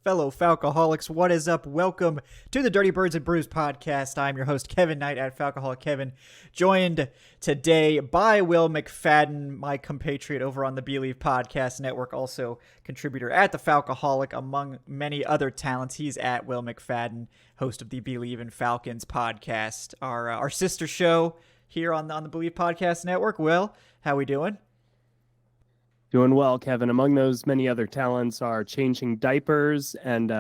fellow Falcoholics. What is up? Welcome to the Dirty Birds and Brews podcast. I'm your host, Kevin Knight at Falcoholic Kevin, joined today by Will McFadden, my compatriot over on the Bleav podcast network, also contributor at the Falcoholic, among many other talents. He's at Will McFadden, host of the Bleav in Falcons podcast, our sister show here on the Bleav podcast network. Will, how we doing? Doing well, Kevin. Among those many other talents are changing diapers and,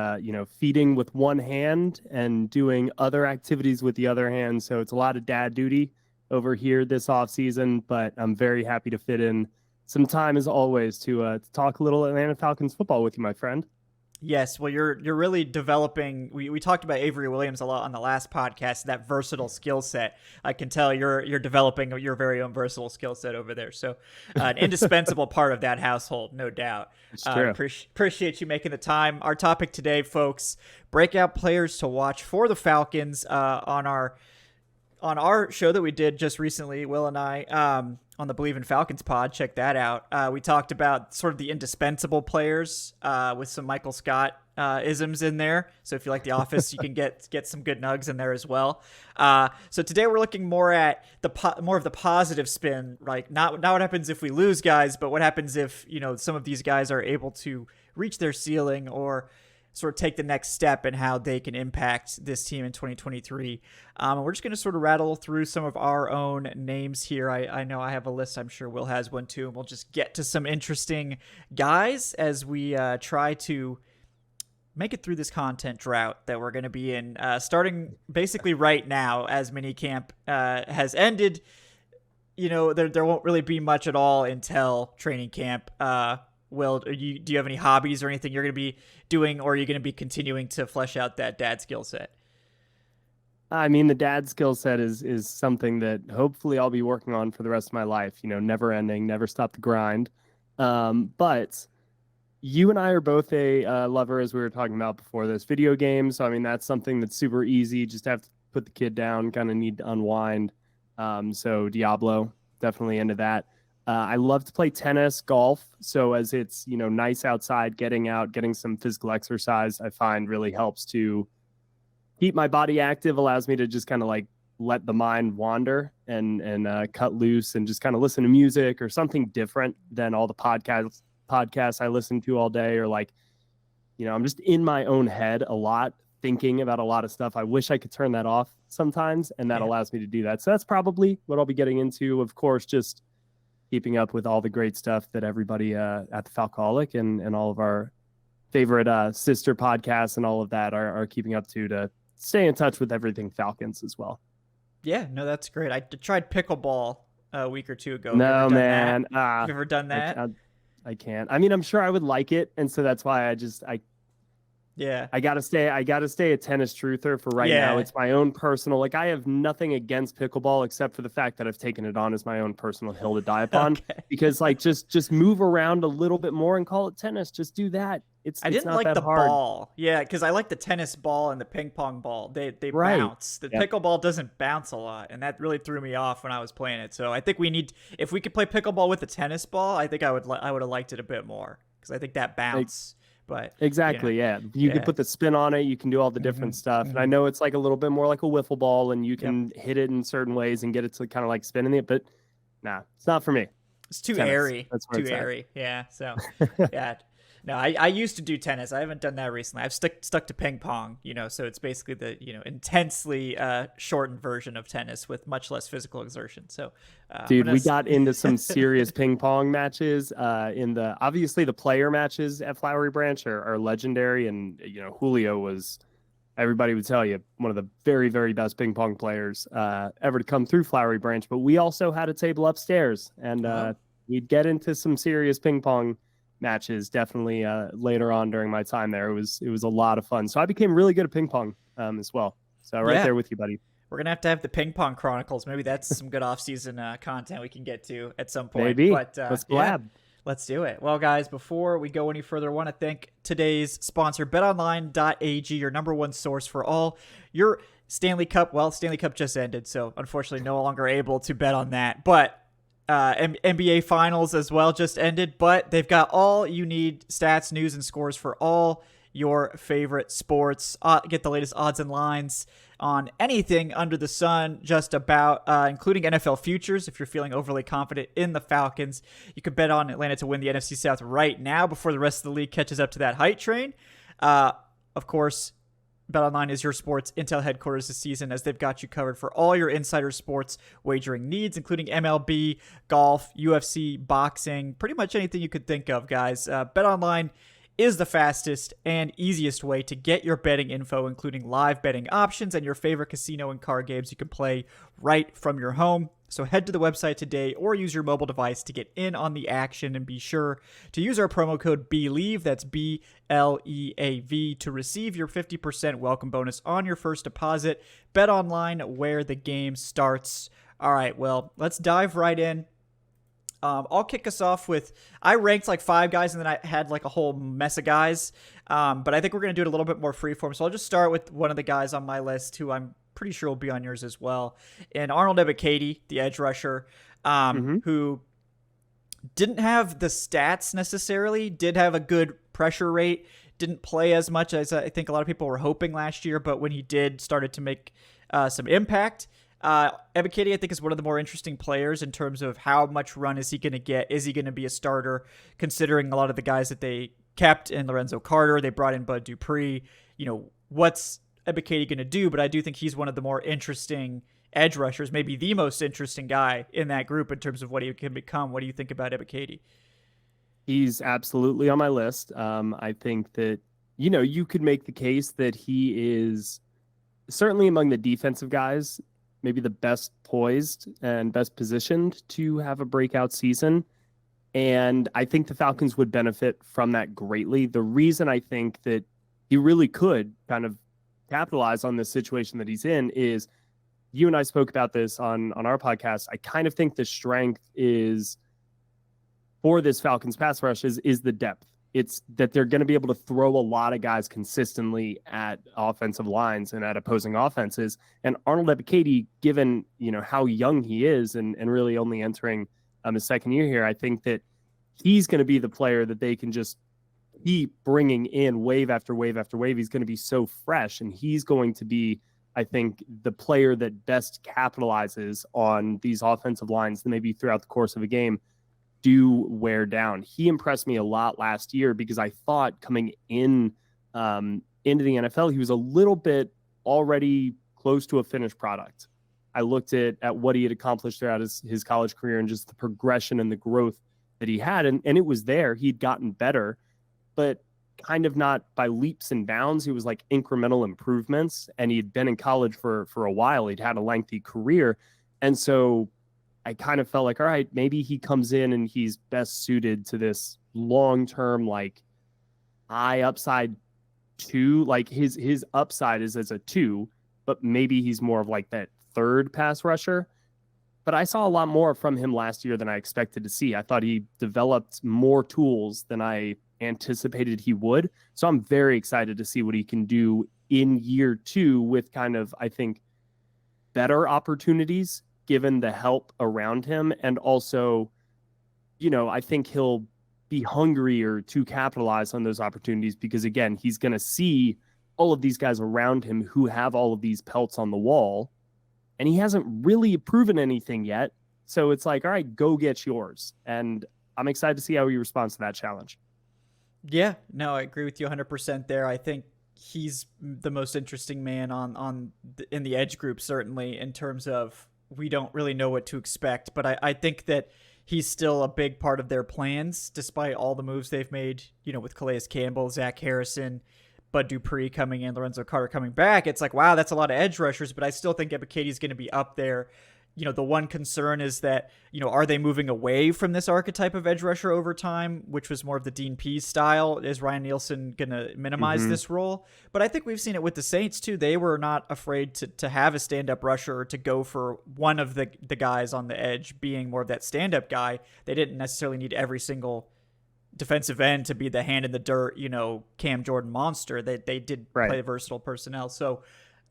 feeding with one hand and doing other activities with the other hand. So it's a lot of dad duty over here this off season, but I'm very happy to fit in some time as always to talk a little Atlanta Falcons football with you, my friend. Yes, well, you're really developing. We talked about Avery Williams a lot on the last podcast. That versatile skill set. I can tell you're developing your very own versatile skill set over there. So, an indispensable part of that household, no doubt. It's true. Appreciate you making the time. Our topic today, folks: breakout players to watch for the Falcons. On our show that we did just recently, Will and I, on the Bleav in Falcons pod, check that out. We talked about sort of the indispensable players with some Michael Scott isms in there. So if you like The Office, you can get some good nugs in there as well. So today we're looking more at more of the positive spin, like not what happens if we lose guys, but what happens if some of these guys are able to reach their ceiling or sort of take the next step in how they can impact this team in 2023. And we're just going to sort of rattle through some of our own names here. I know I have a list. I'm sure Will has one too. And we'll just get to some interesting guys as we try to make it through this content drought that we're going to be in, starting basically right now as minicamp has ended. There won't really be much at all until training camp. Will, do you have any hobbies or anything you're going to be doing, or are you going to be continuing to flesh out that dad skill set? I mean, the dad skill set is something that hopefully I'll be working on for the rest of my life, never ending, never stop the grind. But you and I are both a lover, as we were talking about before this, video games. So, I mean, that's something that's super easy. Just have to put the kid down, kind of need to unwind. So Diablo, definitely into that. I love to play tennis, golf. So as it's, nice outside, getting out, getting some physical exercise, I find really helps to keep my body active, allows me to just kind of like let the mind wander and cut loose and just kind of listen to music or something different than all the podcasts I listen to all day. Or like, I'm just in my own head a lot, thinking about a lot of stuff. I wish I could turn that off sometimes, and that allows me to do that. So that's probably what I'll be getting into. Of course, just keeping up with all the great stuff that everybody at the Falcoholic and all of our favorite sister podcasts and all of that are keeping up to stay in touch with everything Falcons as well. Yeah, no, that's great. I tried pickleball a week or two ago. No, man. Have you ever done that? I can't. I mean, I'm sure I would like it. And so that's why I gotta stay a tennis truther for right now. It's my own personal, I have nothing against pickleball except for the fact that I've taken it on as my own personal hill to die upon. Okay. Because just move around a little bit more and call it tennis. Just do that. I didn't not like that the hard. ball. Yeah, because I like the tennis ball and the ping pong ball. They Right. bounce. The pickleball doesn't bounce a lot, and that really threw me off when I was playing it. So I think if we could play pickleball with the tennis ball, I think I would have liked it a bit more, because I think that bounce. But exactly, you can put the spin on it, you can do all the different stuff. And I know it's like a little bit more like a wiffle ball, and you can hit it in certain ways and get it to kind of like spinning it, but nah, it's not for me. It's too Tennis. airy. That's where too it's at. airy. Yeah. So yeah. No, I used to do tennis. I haven't done that recently. I've stuck to ping pong, so it's basically the, intensely shortened version of tennis with much less physical exertion. So, dude, we got into some serious ping pong matches obviously the player matches at Flowery Branch are legendary. And, Julio was, everybody would tell you, one of the very, very best ping pong players ever to come through Flowery Branch. But we also had a table upstairs, and we'd get into some serious ping pong matches definitely later on during my time there. It was a lot of fun. So I became really good at ping pong as well. So there with you, buddy. We're gonna have to have the ping pong chronicles. Maybe that's some good off-season content we can get to at some point. Maybe. But let's collab. Let's do it. Well, guys, before we go any further, I want to thank today's sponsor, BetOnline.ag, your number one source for all your Stanley Cup. Well, Stanley Cup just ended, so unfortunately no longer able to bet on that. But NBA Finals as well just ended, but they've got all you need stats, news, and scores for all your favorite sports. Get the latest odds and lines on anything under the sun, just about, including NFL futures. If you're feeling overly confident in the Falcons, you could bet on Atlanta to win the NFC South right now before the rest of the league catches up to that hype train. Of course, BetOnline is your sports intel headquarters this season, as they've got you covered for all your insider sports wagering needs, including MLB, golf, UFC, boxing, pretty much anything you could think of, guys. BetOnline is the fastest and easiest way to get your betting info, including live betting options and your favorite casino and card games you can play right from your home. So head to the website today or use your mobile device to get in on the action, and be sure to use our promo code BLEAV, that's BLEAV, to receive your 50% welcome bonus on your first deposit. Bet online, where the game starts. All right, well, let's dive right in. I'll kick us off with, I ranked like 5 guys and then I had like a whole mess of guys. But I think we're going to do it a little bit more freeform. So I'll just start with one of the guys on my list who I'm pretty sure will be on yours as well. And Arnold Ebiketie, the edge rusher, who didn't have the stats necessarily, did have a good pressure rate, didn't play as much as I think a lot of people were hoping last year, but when he did, started to make some impact. Ebiketie, I think, is one of the more interesting players in terms of how much run is he going to get? Is he going to be a starter, considering a lot of the guys that they kept in Lorenzo Carter, they brought in Bud Dupree. What's Ebiketie going to do? But I do think he's one of the more interesting edge rushers, maybe the most interesting guy in that group in terms of what he can become. What do you think about Ebiketie? He's absolutely on my list. I think that, you could make the case that he is certainly among the defensive guys, maybe the best poised and best positioned to have a breakout season. And I think the Falcons would benefit from that greatly. The reason I think that he really could kind of capitalize on this situation that he's in is, you and I spoke about this on our podcast. I kind of think the strength is for this Falcons pass rush is the depth. It's that they're going to be able to throw a lot of guys consistently at offensive lines and at opposing offenses. And Arnold Ebiketie, given, how young he is and really only entering his second year here, I think that he's going to be the player that they can just keep bringing in wave after wave after wave. He's going to be so fresh, and he's going to be, I think, the player that best capitalizes on these offensive lines that maybe throughout the course of a game do wear down. He impressed me a lot last year because I thought coming in into the NFL, he was a little bit already close to a finished product. I looked at what he had accomplished throughout his college career and just the progression and the growth that he had. And it was there. He'd gotten better, but kind of not by leaps and bounds. He was like incremental improvements, and he'd been in college for a while. He'd had a lengthy career. And so I kind of felt like, all right, maybe he comes in and he's best suited to this long-term, like high upside 2. Like his upside is as a 2, but maybe he's more of like that third pass rusher. But I saw a lot more from him last year than I expected to see. I thought he developed more tools than I anticipated he would. So I'm very excited to see what he can do in year 2 with kind of, I think, better opportunities given the help around him. And also, I think he'll be hungrier to capitalize on those opportunities because, again, he's going to see all of these guys around him who have all of these pelts on the wall, and he hasn't really proven anything yet. So it's like, all right, go get yours. And I'm excited to see how he responds to that challenge. Yeah, no, I agree with you 100% there. I think he's the most interesting man in the edge group, certainly, in terms of we don't really know what to expect. But I think that he's still a big part of their plans, despite all the moves they've made, with Calais Campbell, Zach Harrison, Bud Dupree coming in, Lorenzo Carter coming back. It's like, wow, that's a lot of edge rushers, but I still think Ebiketie is going to be up there. The one concern is that, are they moving away from this archetype of edge rusher over time, which was more of the Dean Pease style? Is Ryan Nielsen going to minimize this role? But I think we've seen it with the Saints too. They were not afraid to have a stand-up rusher or to go for one of the guys on the edge being more of that stand-up guy. They didn't necessarily need every single defensive end to be the hand in the dirt, Cam Jordan monster. They did play versatile personnel. So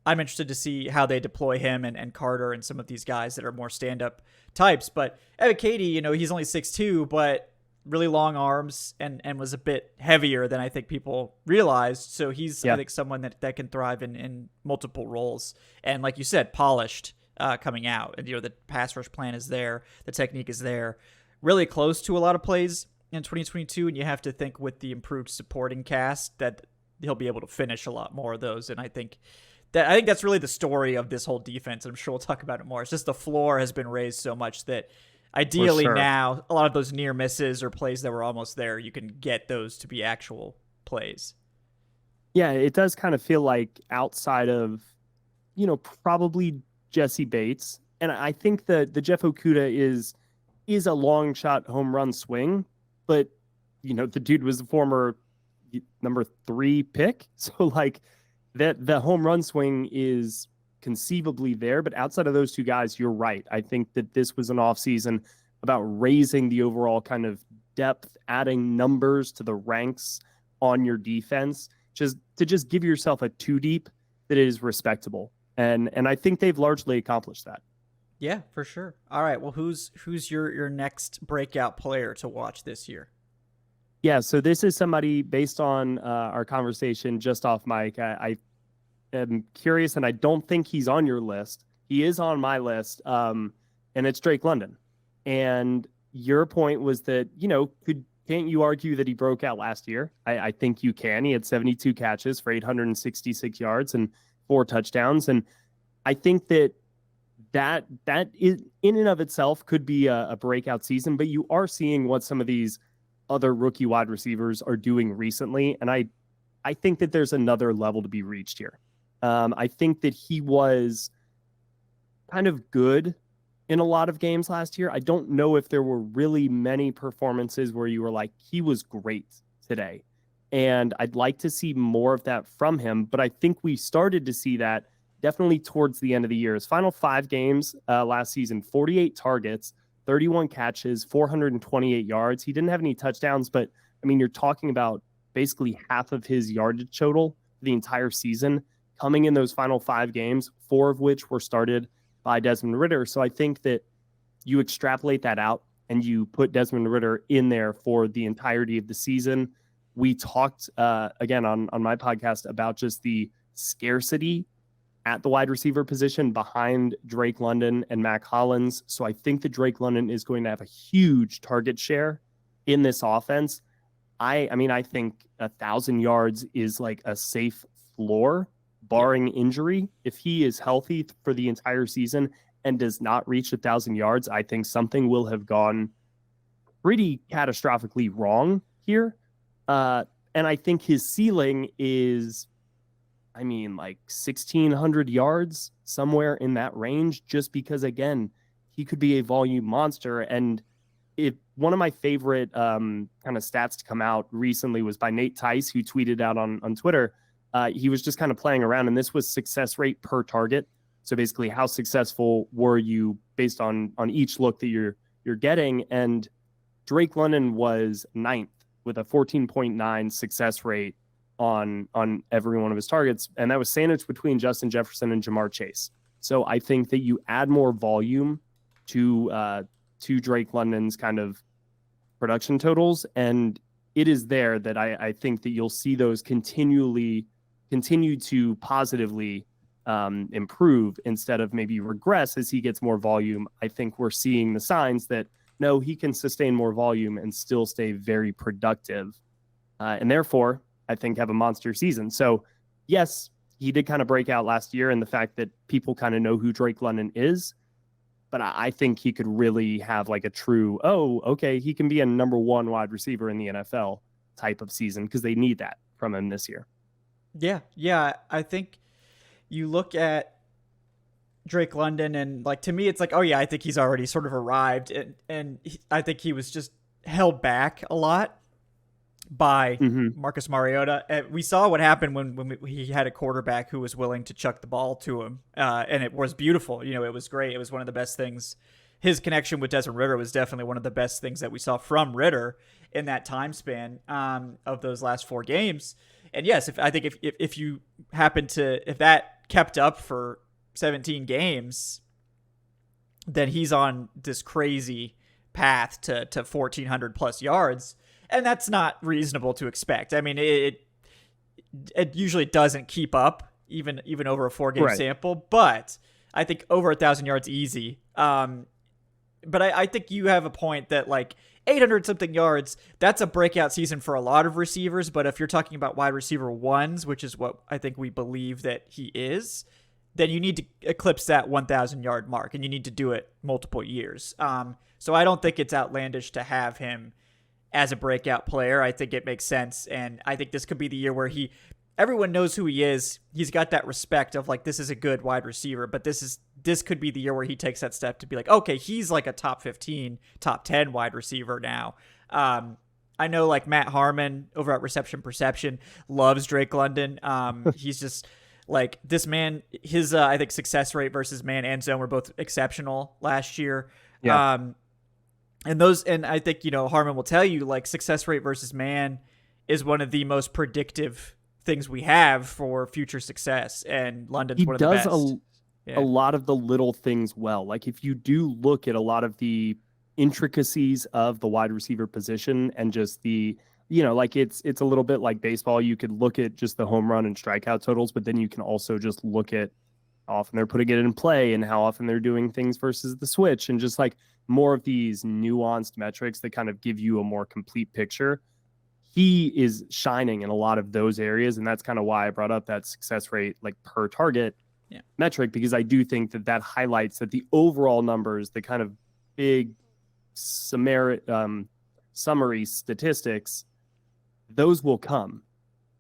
I'm interested to see how they deploy him and Carter and some of these guys that are more stand-up types. But Ebiketie, he's only 6'2", but really long arms and was a bit heavier than I think people realized. So he's, I think, someone that can thrive in multiple roles. And like you said, polished coming out. And, the pass rush plan is there. The technique is there. Really close to a lot of plays in 2022. And you have to think with the improved supporting cast that he'll be able to finish a lot more of those. And I think that's really the story of this whole defense. I'm sure we'll talk about it more. It's just the floor has been raised so much that ideally now a lot of those near misses or plays that were almost there, you can get those to be actual plays. Yeah, it does kind of feel like outside of, probably Jesse Bates. And I think the Jeff Okuda is a long shot home run swing, but the dude was a former number 3 pick. So like that the home run swing is conceivably there, but outside of those two guys, you're right. I think that this was an offseason about raising the overall kind of depth, adding numbers to the ranks on your defense, just to give yourself a 2 deep that is respectable. And I think they've largely accomplished that. Yeah, for sure. All right. Well, who's your next breakout player to watch this year? Yeah, so this is somebody based on our conversation just off mic. I am curious, and I don't think he's on your list. He is on my list, and it's Drake London. And your point was that, can't you argue that he broke out last year? I think you can. He had 72 catches for 866 yards and 4 touchdowns. And I think that is in and of itself could be a breakout season, but you are seeing what some of these other rookie wide receivers are doing recently. And I think that there's another level to be reached here. I think that he was kind of good in a lot of games last year. I don't know if there were really many performances where you were like, he was great today. And I'd like to see more of that from him. But I think we started to see that definitely towards the end of the year. His final 5 games last season, 48 targets, 31 catches, 428 yards. He didn't have any touchdowns, but I mean, you're talking about basically half of his yardage total for the entire season coming in those final 5 games, 4 of which were started by Desmond Ridder. So I think that you extrapolate that out and you put Desmond Ridder in there for the entirety of the season. We talked again on my podcast about just the scarcity at the wide receiver position behind Drake London and Mac Hollins. So I think that Drake London is going to have a huge target share in this offense. I think 1,000 yards is like a safe floor, barring injury. If he is healthy for the entire season and does not reach 1,000 yards, I think something will have gone pretty catastrophically wrong here. And I think his ceiling is, like 1,600 yards, somewhere in that range, just because, again, he could be a volume monster. And if one of my favorite kind of stats to come out recently was by Nate Tice, who tweeted out on Twitter. He was just kind of playing around, and this was success rate per target. So basically, how successful were you based on each look that you're getting? And Drake London was 9th with a 14.9 success rate on every one of his targets. And that was sandwiched between Justin Jefferson and Jamar Chase. So I think that you add more volume to Drake London's kind of production totals. And it is there that I think that you'll see those continue to positively improve instead of maybe regress as he gets more volume. I think we're seeing the signs that, no, he can sustain more volume and still stay very productive. And therefore, I think have a monster season. So yes, he did kind of break out last year, and the fact that people kind of know who Drake London is, but I think he could really have like a true, he can be a number 1 wide receiver in the NFL type of season, because they need that from him this year. Yeah. I think you look at Drake London and like, to me, it's like, I think he's already sort of arrived, and I think he was just held back a lot by Marcus Mariota. We saw what happened when he had a quarterback who was willing to chuck the ball to him, and it was beautiful. It was great. It was one of the best things. His connection with Desmond Ridder was definitely one of the best things that we saw from Ridder in that time span of those last 4 games. And yes, if you happen to, if that kept up for 17 games, then he's on this crazy path to 1,400 plus yards, and that's not reasonable to expect. I mean, it usually doesn't keep up even over a 4-game sample, but I think over 1,000 yards easy. But I think you have a point that like 800 something yards, that's a breakout season for a lot of receivers. But if you're talking about wide receiver ones, which is what I think we Bleav that he is, then you need to eclipse that 1,000 yard mark, and you need to do it multiple years. So I don't think it's outlandish to have him as a breakout player. I think it makes sense. And I think this could be the year where everyone knows who he is. He's got that respect of like, this is a good wide receiver, but this could be the year where he takes that step to be like, okay, he's like a top 15, top 10 wide receiver now. I know like Matt Harmon over at Reception Perception loves Drake London. He's just like, this man, his, I think success rate versus man and zone were both exceptional last year. Yeah. And I think, Harmon will tell you like success rate versus man is one of the most predictive things we have for future success, and London's one of the best. He does a lot of the little things well. Like if you do look at a lot of the intricacies of the wide receiver position and just the, like it's a little bit like baseball. You could look at just the home run and strikeout totals, but then you can also just look at how often they're putting it in play and how often they're doing things versus the switch, and just like more of these nuanced metrics that kind of give you a more complete picture. He is shining in a lot of those areas, and that's kind of why I brought up that success rate like per target metric, because I do think that highlights that the overall numbers, the kind of big summary statistics, those will come.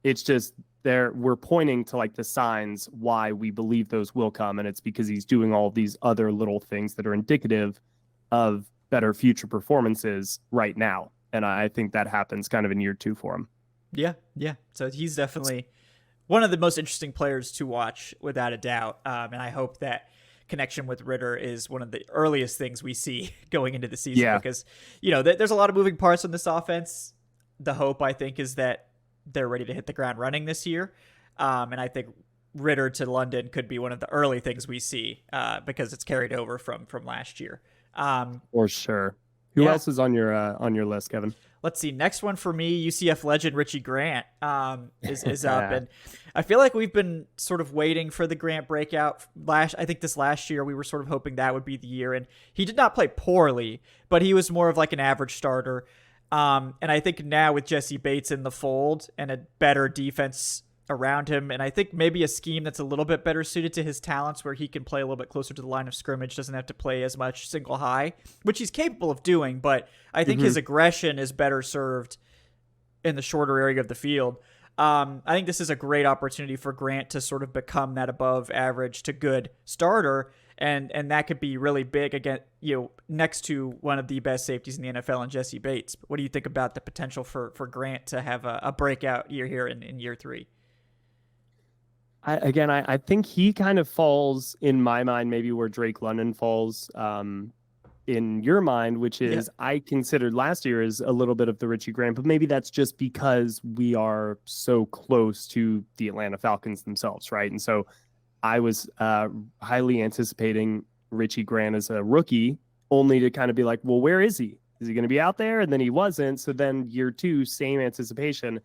It's just we're pointing to like the signs why we Bleav those will come, and it's because he's doing all these other little things that are indicative of better future performances right now. And I think that happens kind of in year 2 for him. Yeah. So he's definitely one of the most interesting players to watch, without a doubt. And I hope that connection with Ridder is one of the earliest things we see going into the season, because, there's a lot of moving parts on this offense. The hope, I think, is that they're ready to hit the ground running this year. And I think Ridder to London could be one of the early things we see, because it's carried over from last year. For sure. Who else is on your list, Kevin? Let's see. Next one for me, UCF legend Richie Grant is up, and I feel like we've been sort of waiting for the Grant breakout. I think this last year we were sort of hoping that would be the year, and he did not play poorly, but he was more of like an average starter. And I think now with Jesse Bates in the fold and a better defense around him, and I think maybe a scheme that's a little bit better suited to his talents, where he can play a little bit closer to the line of scrimmage, doesn't have to play as much single high, which he's capable of doing, but I think his aggression is better served in the shorter area of the field. I think this is a great opportunity for Grant to sort of become that above average to good starter, and that could be really big again, next to one of the best safeties in the NFL in Jesse Bates. But what do you think about the potential for Grant to have a breakout year here in year 3? I think he kind of falls in my mind maybe where Drake London falls in your mind, which is I considered last year as a little bit of the Richie Grant, but maybe that's just because we are so close to the Atlanta Falcons themselves, right? And so I was highly anticipating Richie Grant as a rookie, only to kind of be like, well, where is he? Is he going to be out there? And then he wasn't. So then year 2, same anticipation.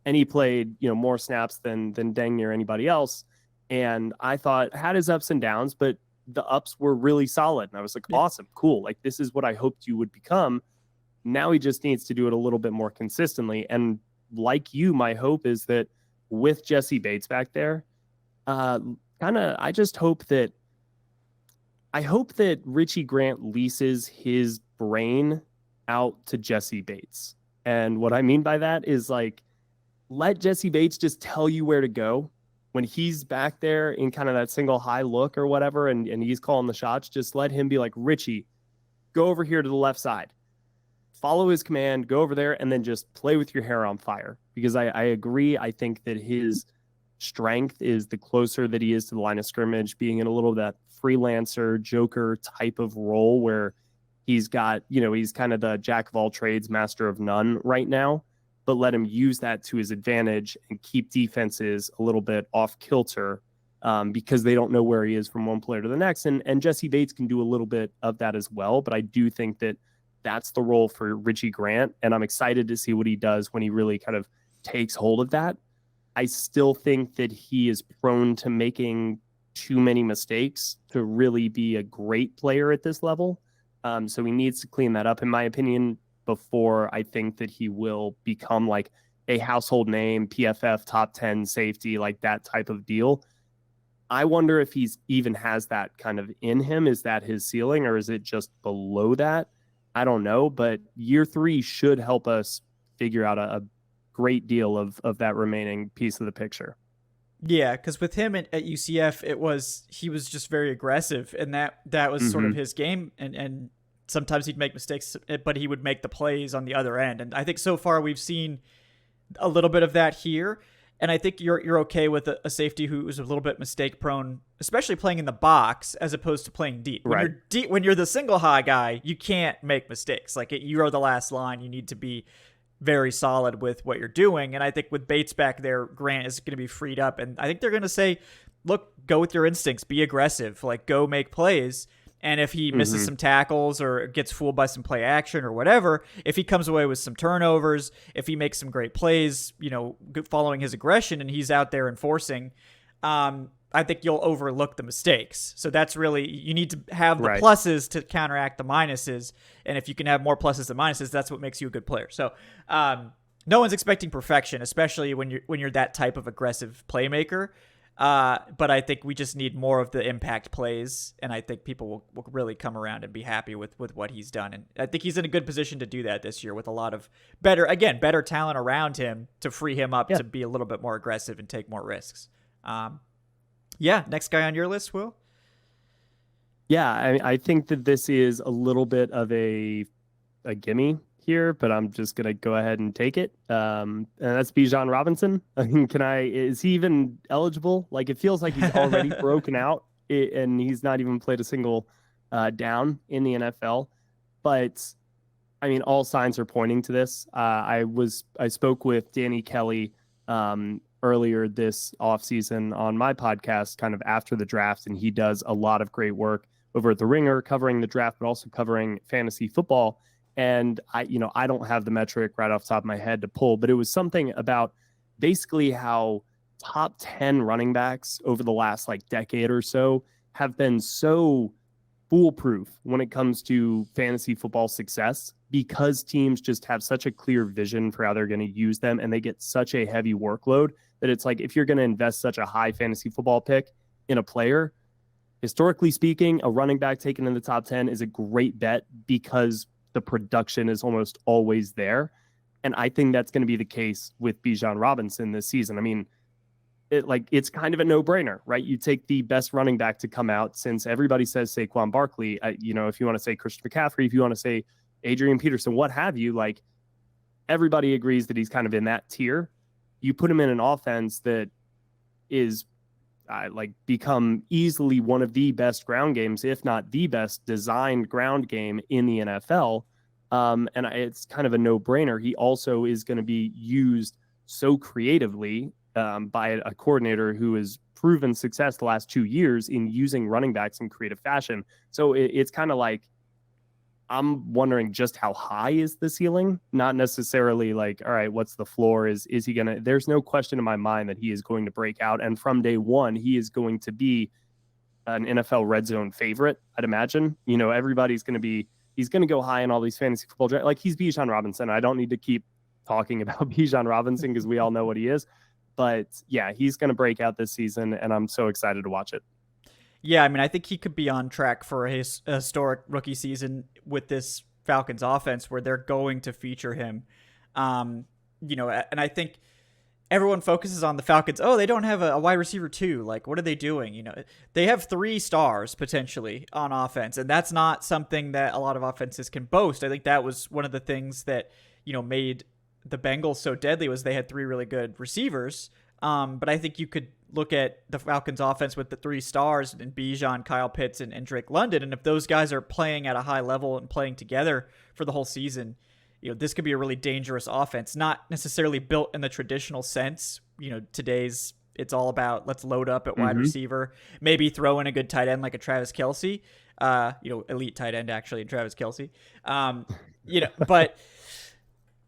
And he played, more snaps than dang near anybody else. And I thought had his ups and downs, but the ups were really solid. And I was like, awesome, cool. Like, this is what I hoped you would become. Now he just needs to do it a little bit more consistently. And like you, my hope is that with Jesse Bates back there, I hope that Richie Grant leases his brain out to Jesse Bates. And what I mean by that is like, let Jesse Bates just tell you where to go when he's back there in kind of that single high look or whatever, and he's calling the shots. Just let him be like, Richie, go over here to the left side, follow his command, go over there, and then just play with your hair on fire. Because I agree. I think that his strength is the closer that he is to the line of scrimmage, being in a little of that freelancer joker type of role where he's got, he's kind of the jack of all trades, master of none right now. But let him use that to his advantage and keep defenses a little bit off kilter because they don't know where he is from one player to the next. And Jesse Bates can do a little bit of that as well. But I do think that that's the role for Richie Grant. And I'm excited to see what he does when he really kind of takes hold of that. I still think that he is prone to making too many mistakes to really be a great player at this level. So he needs to clean that up, in my opinion, before I think that he will become like a household name, PFF top 10 safety, like that type of deal. I wonder if he's even has that kind of in him. Is that his ceiling, or is it just below that? I don't know, but year 3 should help us figure out a great deal of that remaining piece of the picture. Yeah, because with him at UCF, he was just very aggressive, and that was sort of his game. And sometimes he'd make mistakes, but he would make the plays on the other end. And I think so far we've seen a little bit of that here. And I think you're okay with a safety who is a little bit mistake prone, especially playing in the box as opposed to playing deep. When you're deep, when you're the single high guy, you can't make mistakes. Like you are the last line. You need to be very solid with what you're doing. And I think with Bates back there, Grant is going to be freed up. And I think they're going to say, look, go with your instincts, be aggressive, like go make plays. And if he misses some tackles or gets fooled by some play action or whatever, if he comes away with some turnovers, if he makes some great plays, following his aggression and he's out there enforcing, I think you'll overlook the mistakes. So that's really, you need to have the pluses to counteract the minuses. And if you can have more pluses than minuses, that's what makes you a good player. So no one's expecting perfection, especially when you're that type of aggressive playmaker. But I think we just need more of the impact plays, and I think people will really come around and be happy with what he's done. And I think he's in a good position to do that this year with a lot of better talent around him to free him up to be a little bit more aggressive and take more risks. Next guy on your list, Will? Yeah, I think that this is a little bit of a gimme here, but I'm just gonna go ahead and take it. And that's Bijan Robinson. I mean, is he even eligible? Like, it feels like he's already broken out, and he's not even played a single down in the NFL. But I mean, all signs are pointing to this. I spoke with Danny Kelly earlier this offseason on my podcast, kind of after the draft, and he does a lot of great work over at The Ringer, covering the draft, but also covering fantasy football. And I don't have the metric right off the top of my head to pull, but it was something about basically how top 10 running backs over the last decade or so have been so foolproof when it comes to fantasy football success, because teams just have such a clear vision for how they're going to use them, and they get such a heavy workload that it's like, if you're going to invest such a high fantasy football pick in a player, historically speaking, a running back taken in the top 10 is a great bet because the production is almost always there. And I think that's going to be the case with Bijan Robinson this season. I mean, it's kind of a no-brainer, right? You take the best running back to come out, since everybody says Saquon Barkley, if you want to say Christian McCaffrey, if you want to say Adrian Peterson, what have you, everybody agrees that he's kind of in that tier. You put him in an offense that is become easily one of the best ground games, if not the best designed ground game in the NFL. And it's kind of a no-brainer. He also is going to be used so creatively by a coordinator who has proven success the last 2 years in using running backs in creative fashion. So it's kind of I'm wondering just how high is the ceiling, not necessarily all right, what's the floor? Is he going to, there's no question in my mind that he is going to break out. And from day one, he is going to be an NFL red zone favorite, I'd imagine. Everybody's going to be, he's going to go high in all these fantasy football drafts. He's Bijan Robinson. I don't need to keep talking about Bijan Robinson because we all know what he is. But yeah, he's going to break out this season, and I'm so excited to watch it. Yeah, I mean, I think he could be on track for a historic rookie season with this Falcons offense where they're going to feature him. And I think everyone focuses on the Falcons. Oh, they don't have a wide receiver too. What are they doing? They have 3 stars potentially on offense, and that's not something that a lot of offenses can boast. I think that was one of the things that, made the Bengals so deadly, was they had 3 really good receivers. But I think you could look at the Falcons offense with the 3 stars and Bijan, Kyle Pitts, and Drake London. And if those guys are playing at a high level and playing together for the whole season, this could be a really dangerous offense, not necessarily built in the traditional sense. Today's, it's all about let's load up at wide receiver, maybe throw in a good tight end like a Travis Kelce, elite tight end actually, Travis Kelce. But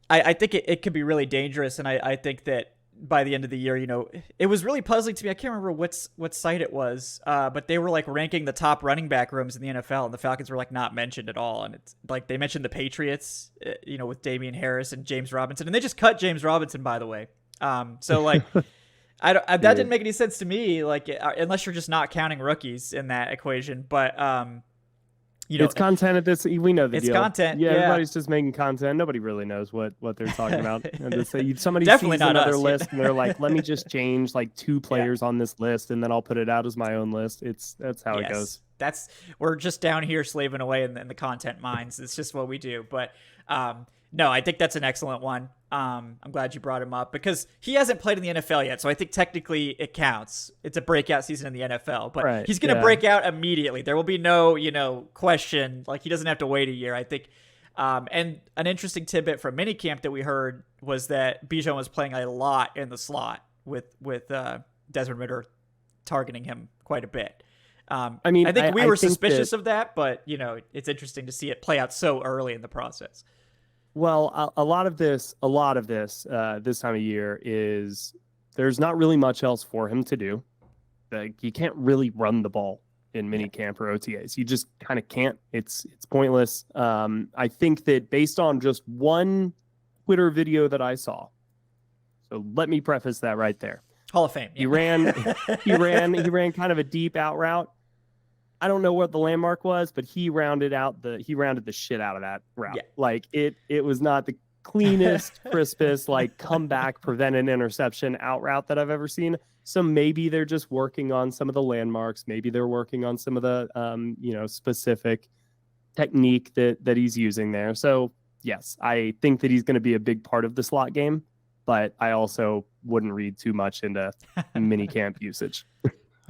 I think it could be really dangerous. And I think that by the end of the year, it was really puzzling to me. I can't remember what site it was, but they were like ranking the top running back rooms in the NFL, and the Falcons were like not mentioned at all. And it's like they mentioned the Patriots, with Damian Harris and James Robinson, and they just cut James Robinson, by the way. So like, that didn't make any sense to me. Like, unless you're just not counting rookies in that equation, but it's content at this. We know the it's deal. Content. Yeah, Yeah, everybody's just making content. Nobody really knows what they're talking about. And somebody Definitely sees not another us, list and they're like, "Let me just change like 2 players on this list, and then I'll put it out as my own list." That's how it goes. We're just down here slaving away in the content mines. It's just what we do. But no, I think that's an excellent one. I'm glad you brought him up because he hasn't played in the NFL yet. So I think technically it counts. It's a breakout season in the NFL, but he's going to break out immediately. There will be no, question. Like, he doesn't have to wait a year, I think. And an interesting tidbit from minicamp that we heard was that Bijan was playing a lot in the slot with Desmond Ridder targeting him quite a bit. I think we were suspicious of that, but it's interesting to see it play out so early in the process. Well, a lot of this this time of year is there's not really much else for him to do. Like, you can't really run the ball in minicamp or OTAs. You just kind of can't. It's pointless. I think that based on just one Twitter video that I saw, so let me preface that right there. Hall of Fame. Yeah. He ran kind of a deep out route. I don't know what the landmark was, but he rounded the shit out of that route. Yeah. Like, it was not the cleanest, crispest, like, comeback, prevent an interception out route that I've ever seen. So maybe they're just working on some of the landmarks. Maybe they're working on some of the specific technique that he's using there. So yes, I think that he's going to be a big part of the slot game, but I also wouldn't read too much into minicamp usage.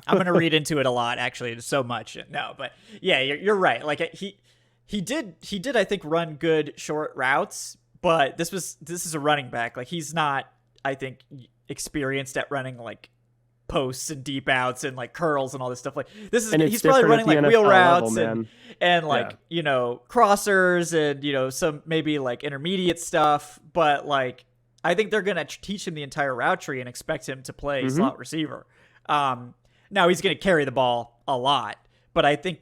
I'm going to read into it a lot, actually, so much. No, but yeah, you're right. Like, he did, I think, run good short routes, but this is a running back. Like, he's not, I think, experienced at running like posts and deep outs and like curls and all this stuff. Like, he's probably running like wheel routes level, and like, crossers and, some maybe like intermediate stuff. But like, I think they're going to teach him the entire route tree and expect him to play slot receiver. Now he's going to carry the ball a lot, but I think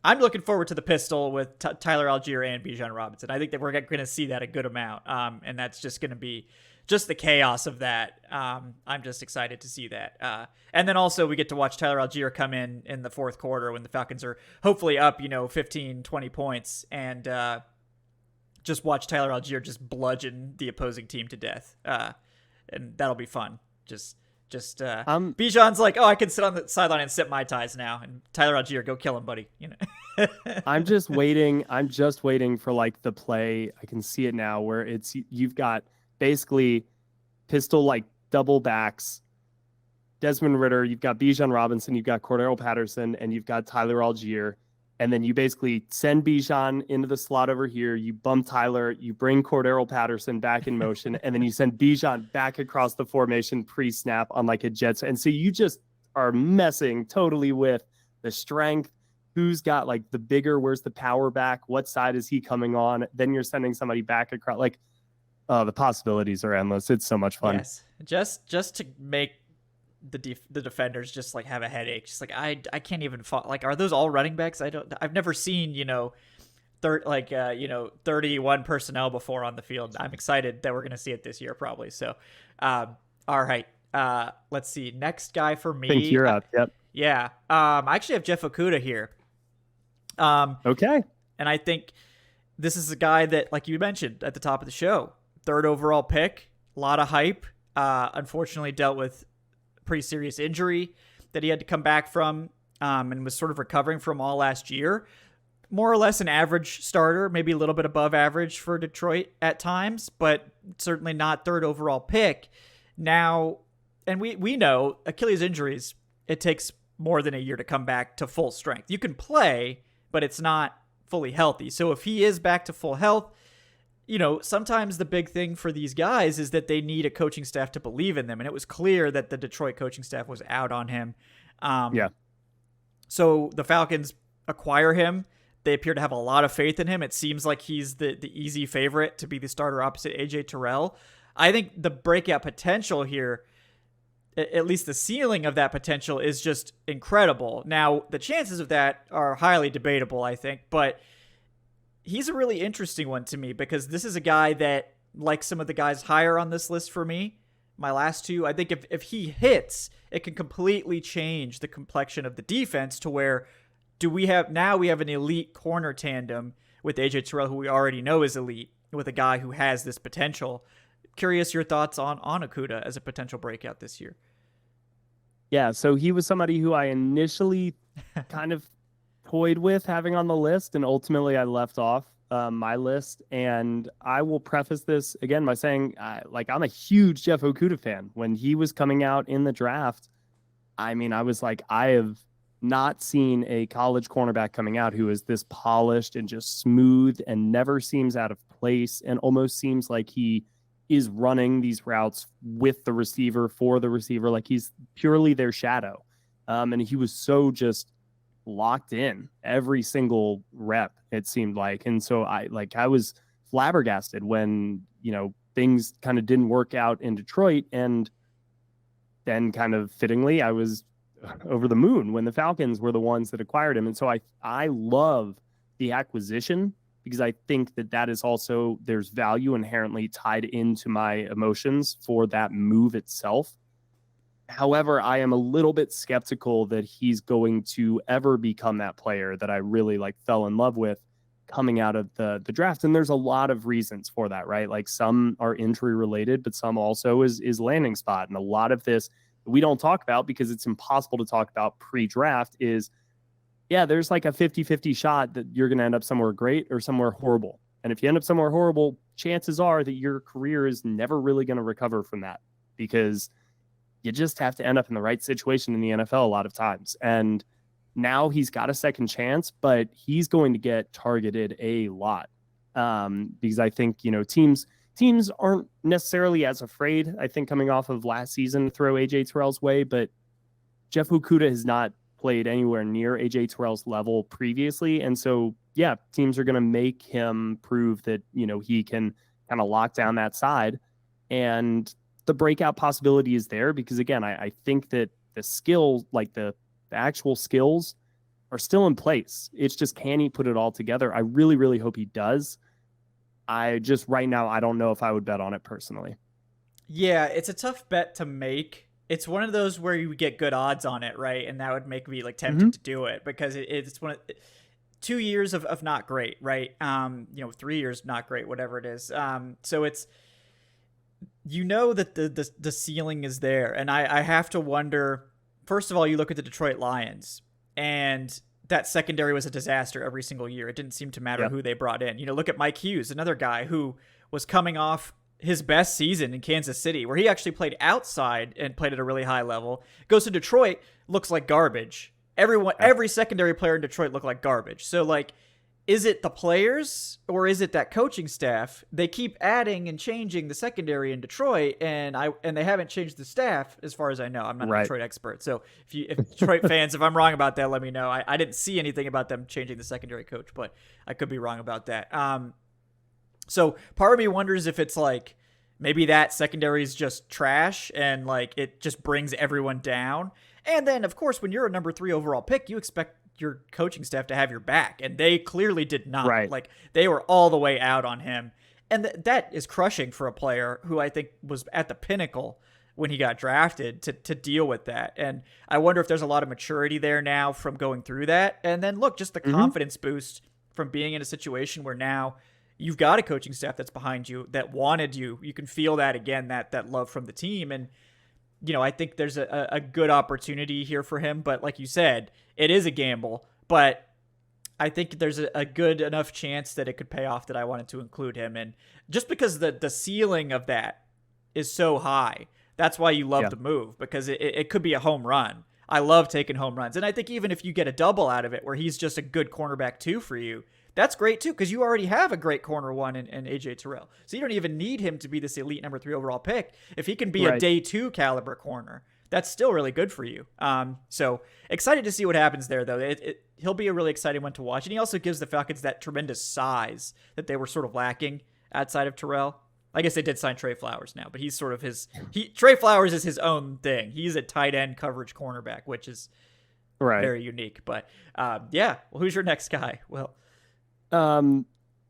I'm looking forward to the pistol with Tyler Algier and Bijan Robinson. I think that we're going to see that a good amount, and that's just going to be just the chaos of that. I'm just excited to see that. And then also we get to watch Tyler Algier come in the fourth quarter when the Falcons are hopefully up, 15, 20 points, and just watch Tyler Algier just bludgeon the opposing team to death. And that'll be fun. Bijan's like, I can sit on the sideline and sip Mai Tais now, and Tyler Algier, go kill him, buddy. I'm just waiting for like the play. I can see it now where you've got basically pistol like double backs, Desmond Ridder, you've got Bijan Robinson, you've got Cordero Patterson, and you've got Tyler Algier. And then you basically send Bijan into the slot over here. You bump Tyler, you bring Cordero Patterson back in motion, and then you send Bijan back across the formation pre-snap on like a jet. And so you just are messing totally with the strength. Who's got like the bigger, where's the power back? What side is he coming on? Then you're sending somebody back across. Like, the possibilities are endless. It's so much fun. Yes. Just to make the defenders just like have a headache. Just like, I can't even like, are those all running backs? I've never seen 31 personnel before on the field. I'm excited that we're gonna see it this year probably. So all right, let's see, next guy for me. I think you're up. Yep. Yeah. I actually have Jeff Okuda here. Okay. And I think this is a guy that, like you mentioned at the top of the show, 3rd overall pick, a lot of hype, unfortunately dealt with pretty serious injury that he had to come back from, and was sort of recovering from all last year. More or less an average starter, maybe a little bit above average for Detroit at times, but certainly not 3rd overall pick. Now, and we know Achilles injuries, it takes more than a year to come back to full strength. You can play, but it's not fully healthy. So if he is back to full health, sometimes the big thing for these guys is that they need a coaching staff to believe in them. And it was clear that the Detroit coaching staff was out on him. So the Falcons acquire him. They appear to have a lot of faith in him. It seems like he's the easy favorite to be the starter opposite AJ Terrell. I think the breakout potential here, at least the ceiling of that potential, is just incredible. Now, the chances of that are highly debatable, I think, but he's a really interesting one to me because this is a guy that, like some of the guys higher on this list for me, my last two, I think if he hits, it can completely change the complexion of the defense to where we have an elite corner tandem with AJ Terrell, who we already know is elite, with a guy who has this potential. Curious your thoughts on Okuda as a potential breakout this year. Yeah, so he was somebody who I initially kind of toyed with having on the list, and ultimately I left off my list. And I will preface this again by saying, I'm a huge Jeff Okuda fan. When he was coming out in the draft, I mean, I was like, I have not seen a college cornerback coming out who is this polished and just smooth and never seems out of place and almost seems like he is running these routes with the receiver, for the receiver, like he's purely their shadow. And he was so just locked in every single rep, it seemed like. And so I was flabbergasted when, things kind of didn't work out in Detroit. And then kind of fittingly, I was over the moon when the Falcons were the ones that acquired him. And so I love the acquisition because I think that is also, there's value inherently tied into my emotions for that move itself. However, I am a little bit skeptical that he's going to ever become that player that I really fell in love with coming out of the draft. And there's a lot of reasons for that, right? Like some are injury related, but some also is landing spot. And a lot of this we don't talk about because it's impossible to talk about pre-draft is, yeah, there's like a 50-50 shot that you're going to end up somewhere great or somewhere horrible. And if you end up somewhere horrible, chances are that your career is never really going to recover from that because you just have to end up in the right situation in the NFL a lot of times. And now he's got a second chance, but he's going to get targeted a lot because I think, teams aren't necessarily as afraid, I think, coming off of last season to throw AJ Terrell's way, but Jeff Okuda has not played anywhere near AJ Terrell's level previously. And so, yeah, teams are going to make him prove that, he can kind of lock down that side. And the breakout possibility is there because, again, I think that the skill, the actual skills are still in place. It's just, can he put it all together? I really, really hope he does. Right now, I don't know if I would bet on it personally. Yeah, it's a tough bet to make. It's one of those where you get good odds on it, right? And that would make me tempted to do it because it's 2 years of not great, right? 3 years not great, whatever it is. So it's, that the ceiling is there. And I have to wonder, first of all, you look at the Detroit Lions and that secondary was a disaster every single year. It didn't seem to matter who they brought in. Look at Mike Hughes, another guy who was coming off his best season in Kansas City, where he actually played outside and played at a really high level. Goes to Detroit, looks like garbage. Every secondary player in Detroit looked like garbage. So, is it the players or is it that coaching staff? They keep adding and changing the secondary in Detroit, and they haven't changed the staff as far as I know. I'm not a Detroit expert, so if Detroit fans, if I'm wrong about that, let me know. I didn't see anything about them changing the secondary coach, but I could be wrong about that. So part of me wonders if it's maybe that secondary is just trash and it just brings everyone down. And then of course, when you're a number 3 overall pick, you expect your coaching staff to have your back, and they clearly did not. Right. They were all the way out on him, and that is crushing for a player who I think was at the pinnacle when he got drafted to deal with that. And I wonder if there's a lot of maturity there now from going through that. And then look, just the confidence boost from being in a situation where now you've got a coaching staff that's behind you, that wanted you. You can feel that again, that love from the team. And I think there's a good opportunity here for him. But like you said, it is a gamble. But I think there's a good enough chance that it could pay off that I wanted to include him. And just because the ceiling of that is so high, that's why you love the move, because it could be a home run. I love taking home runs. And I think even if you get a double out of it where he's just a good cornerback 2 for you, that's great too, because you already have a great corner 1 in AJ Terrell. So you don't even need him to be this elite number 3 overall pick. If he can be a day 2 caliber corner, that's still really good for you. So excited to see what happens there, though. He'll be a really exciting one to watch. And he also gives the Falcons that tremendous size that they were sort of lacking outside of Terrell. I guess they did sign Trey Flowers now, but he's sort of Trey Flowers is his own thing. He's a tight end coverage cornerback, which is very unique. But yeah, well, who's your next guy? Well,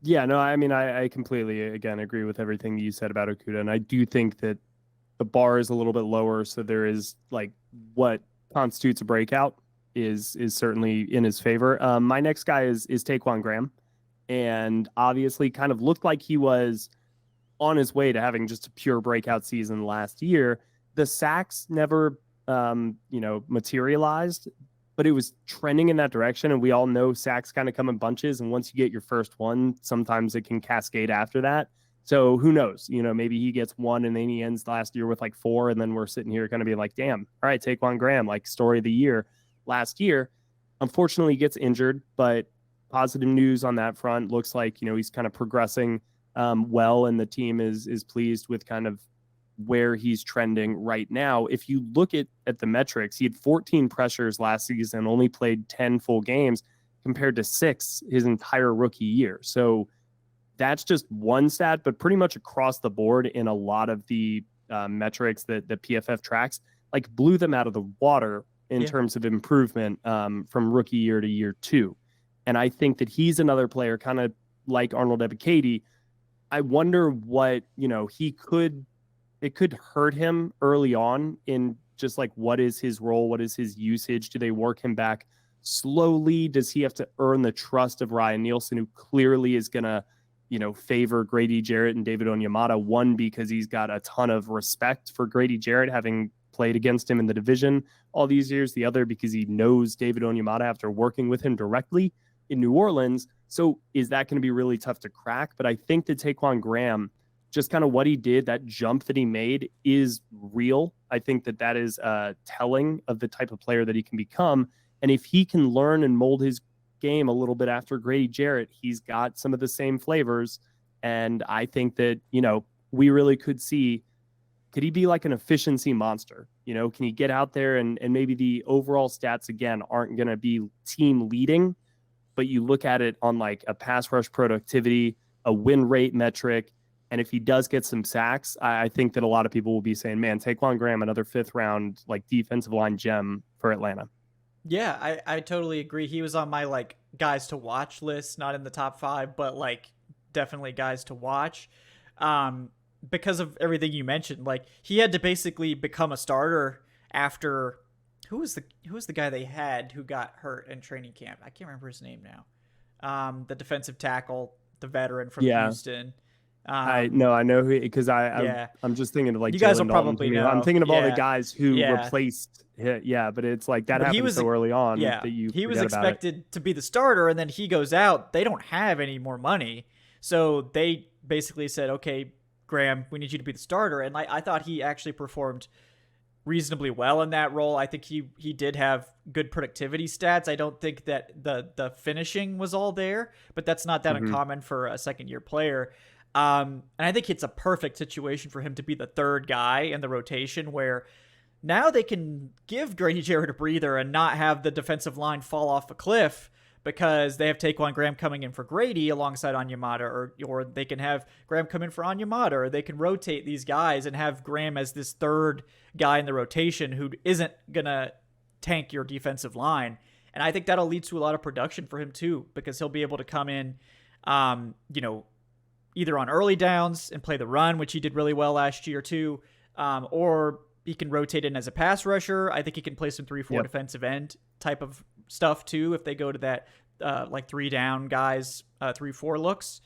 yeah, no, I mean, I completely, again, agree with everything you said about Okuda. And I do think that the bar is a little bit lower. So there is like what constitutes a breakout is certainly in his favor. My next guy is Taquan Graham, and obviously kind of looked like he was on his way to having just a pure breakout season last year. The sacks never, materialized, but it was trending in that direction. And we all know sacks kind of come in bunches. And once you get your first one, sometimes it can cascade after that. So who knows, maybe he gets one and then he ends last year with like 4. And then we're sitting here kind of being like, damn, all right, Taquan Graham, like story of the year last year. Unfortunately, he gets injured, but positive news on that front. Looks like, he's kind of progressing well, and the team is pleased with kind of where he's trending right now. If you look at the metrics, he had 14 pressures last season, only played 10 full games compared to 6 his entire rookie year. So that's just one stat, but pretty much across the board in a lot of the metrics that the PFF tracks, like blew them out of the water in terms of improvement from rookie year to year 2. And I think that he's another player kind of like Arnold Ebiketie. I wonder what, it could hurt him early on in just like, what is his role? What is his usage? Do they work him back slowly? Does he have to earn the trust of Ryan Nielsen, who clearly is going to, favor Grady Jarrett and David Onyemata? One, because he's got a ton of respect for Grady Jarrett, having played against him in the division all these years. The other, because he knows David Onyemata after working with him directly in New Orleans. So is that going to be really tough to crack? But I think that Taquan Graham, just kind of what he did, that jump that he made, is real. I think that is telling of the type of player that he can become. And if he can learn and mold his game a little bit after Grady Jarrett, he's got some of the same flavors. And I think that, we really could see, could he be like an efficiency monster? Can he get out there and maybe the overall stats, again, aren't going to be team leading, but you look at it on like a pass rush productivity, a win rate metric. And if he does get some sacks, I think that a lot of people will be saying, man, Taquan Graham, another 5th round, like defensive line gem for Atlanta. Yeah, I totally agree. He was on my like guys to watch list, not in the top 5, but like definitely guys to watch. Because of everything you mentioned, like he had to basically become a starter after who was the guy they had who got hurt in training camp? I can't remember his name now. The defensive tackle, the veteran from Houston. I know who, because I'm just thinking of like you guys Jalen will probably know. I'm thinking of all the guys who replaced. But it's like that happened so early on. That he was expected to be the starter, and then he goes out. They don't have any more money, so they basically said, "Okay, Graham, we need you to be the starter." And I thought he actually performed reasonably well in that role. I think he did have good productivity stats. I don't think that the finishing was all there, but that's not that uncommon for a second-year player. And I think it's a perfect situation for him to be the 3rd guy in the rotation, where now they can give Grady Jarrett a breather and not have the defensive line fall off a cliff because they have Taquan Graham coming in for Grady alongside Onyemata, or they can have Graham come in for Onyemata, or they can rotate these guys and have Graham as this 3rd guy in the rotation who isn't going to tank your defensive line. And I think that'll lead to a lot of production for him too, because he'll be able to come in, either on early downs and play the run, which he did really well last year too, or he can rotate in as a pass rusher. I think he can play some 3-4 defensive end type of stuff too, if they go to that like 3 down guys, 3-4 looks.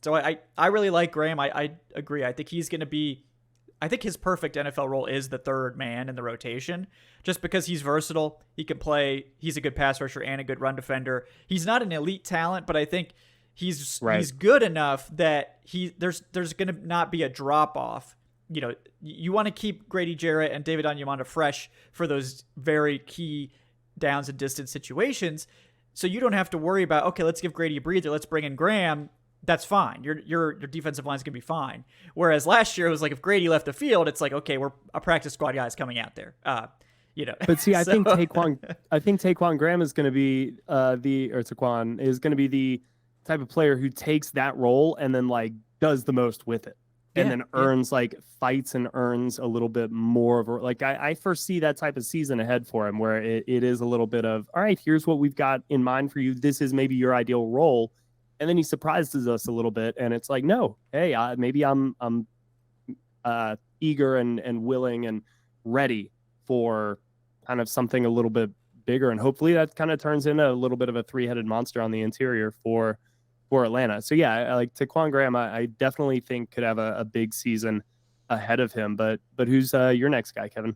So I really like Graham. I agree. I think he's going to be, I think his perfect NFL role is the 3rd man in the rotation, just because he's versatile. He can play, he's a good pass rusher and a good run defender. He's not an elite talent, but I think he's good enough that there's going to not be a drop off. You want to keep Grady Jarrett and David Onyemata fresh for those very key downs and distance situations. So you don't have to worry about, okay, let's give Grady a breather. Let's bring in Graham. that's fine. Your defensive line's gonna be fine. Whereas last year it was like if Grady left the field, it's like, okay, we're a practice squad guys coming out there. But see, I so, think Taquan Graham is going to be Taquan is going to be the type of player who takes that role and then like does the most with it, and then earns like fights and earns a little bit more of a, like I foresee that type of season ahead for him where it is a little bit of, all right, here's what we've got in mind for you. This is maybe your ideal role, and then he surprises us a little bit, and it's like, no, hey, maybe I'm eager and willing and ready for kind of something a little bit bigger, and hopefully that kind of turns into a little bit of a three-headed monster on the interior for Atlanta. So yeah, like Taquan Graham, I definitely think could have a big season ahead of him. But who's your next guy, Kevin?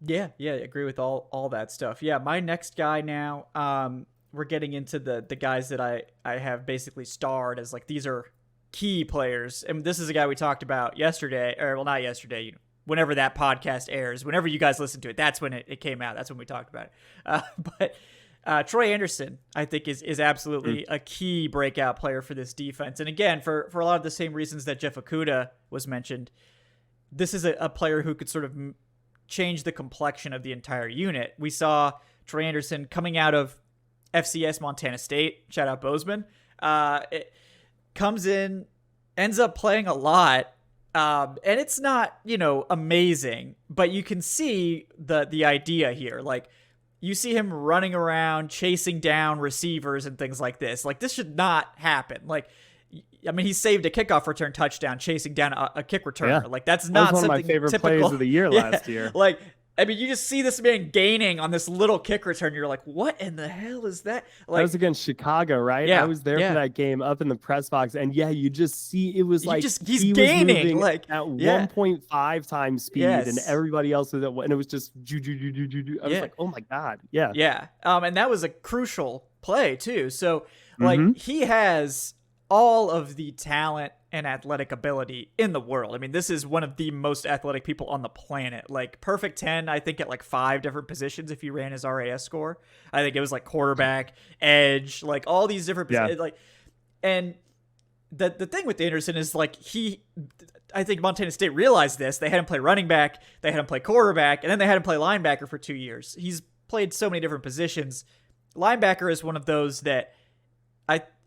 Yeah, I agree with all that stuff. Yeah, my next guy now, we're getting into the guys that I have basically starred as like these are key players, and this is a guy we talked about yesterday, or well, not yesterday, whenever that podcast airs, whenever you guys listen to it, that's when it came out. That's when we talked about it. But Troy Andersen, I think, is absolutely a key breakout player for this defense. And again, for a lot of the same reasons that Jeff Okuda was mentioned, this is a player who could sort of change the complexion of the entire unit. We saw Troy Andersen coming out of FCS Montana State. Shout out Bozeman. It comes in, ends up playing a lot. And it's not, amazing, but you can see the idea here. Like, you see him running around, chasing down receivers and things like this. Like, this should not happen. Like, I mean, he saved a kickoff return touchdown, chasing down a kick returner. Yeah. Like, that's not something typical. One of my favorite plays of the year last year. Like, I mean, you just see this man gaining on this little kick return. You're like, what in the hell is that? Like, that was against Chicago, right? Yeah, I was there for that game up in the press box. And yeah, you just see it was like he's gaining like at 1.5 times speed, and everybody else was and it was just I was like, oh my God. Yeah. Yeah. And that was a crucial play too. So like he has all of the talent and athletic ability in the world. I mean, this is one of the most athletic people on the planet. Like perfect 10, I think at like 5 different positions if you ran his RAS score. I think it was like quarterback, edge, like all these different positions. Like, and the thing with Andersen is like I think Montana State realized this. They had him play running back, they had him play quarterback, and then they had him play linebacker for 2 years. He's played so many different positions. Linebacker is one of those that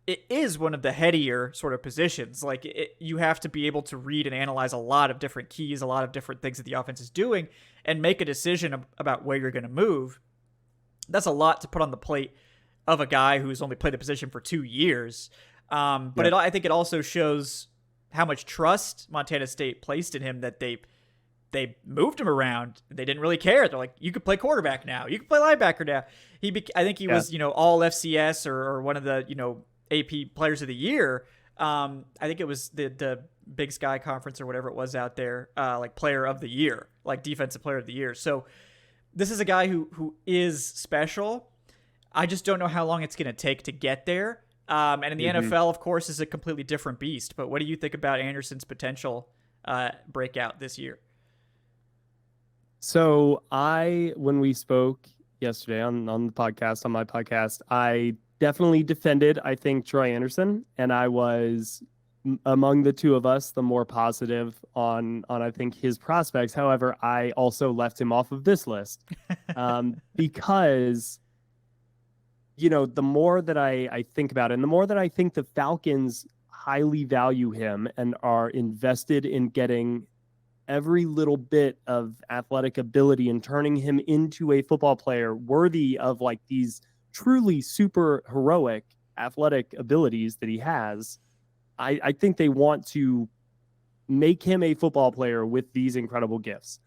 it is one of the headier sort of positions. Like you have to be able to read and analyze a lot of different keys, a lot of different things that the offense is doing, and make a decision about where you're going to move. That's a lot to put on the plate of a guy who's only played the position for 2 years. But I think it also shows how much trust Montana State placed in him that they moved him around. They didn't really care. They're like, you could play quarterback now. You can play linebacker now. I think he was, all FCS or one of the, AP Players of the Year. I think it was the Big Sky Conference or whatever it was out there, like Player of the Year, like Defensive Player of the Year. So this is a guy who is special. I just don't know how long it's going to take to get there. And in the NFL, of course, is a completely different beast. But what do you think about Andersen's potential breakout this year? So when we spoke yesterday on my podcast, I definitely defended, I think, Troy Andersen, and I was among the two of us the more positive on I think his prospects. However, I also left him off of this list because the more that I think about it, and the more that I think the Falcons highly value him and are invested in getting every little bit of athletic ability and turning him into a football player worthy of like these truly super heroic athletic abilities that he has, I think they want to make him a football player with these incredible gifts.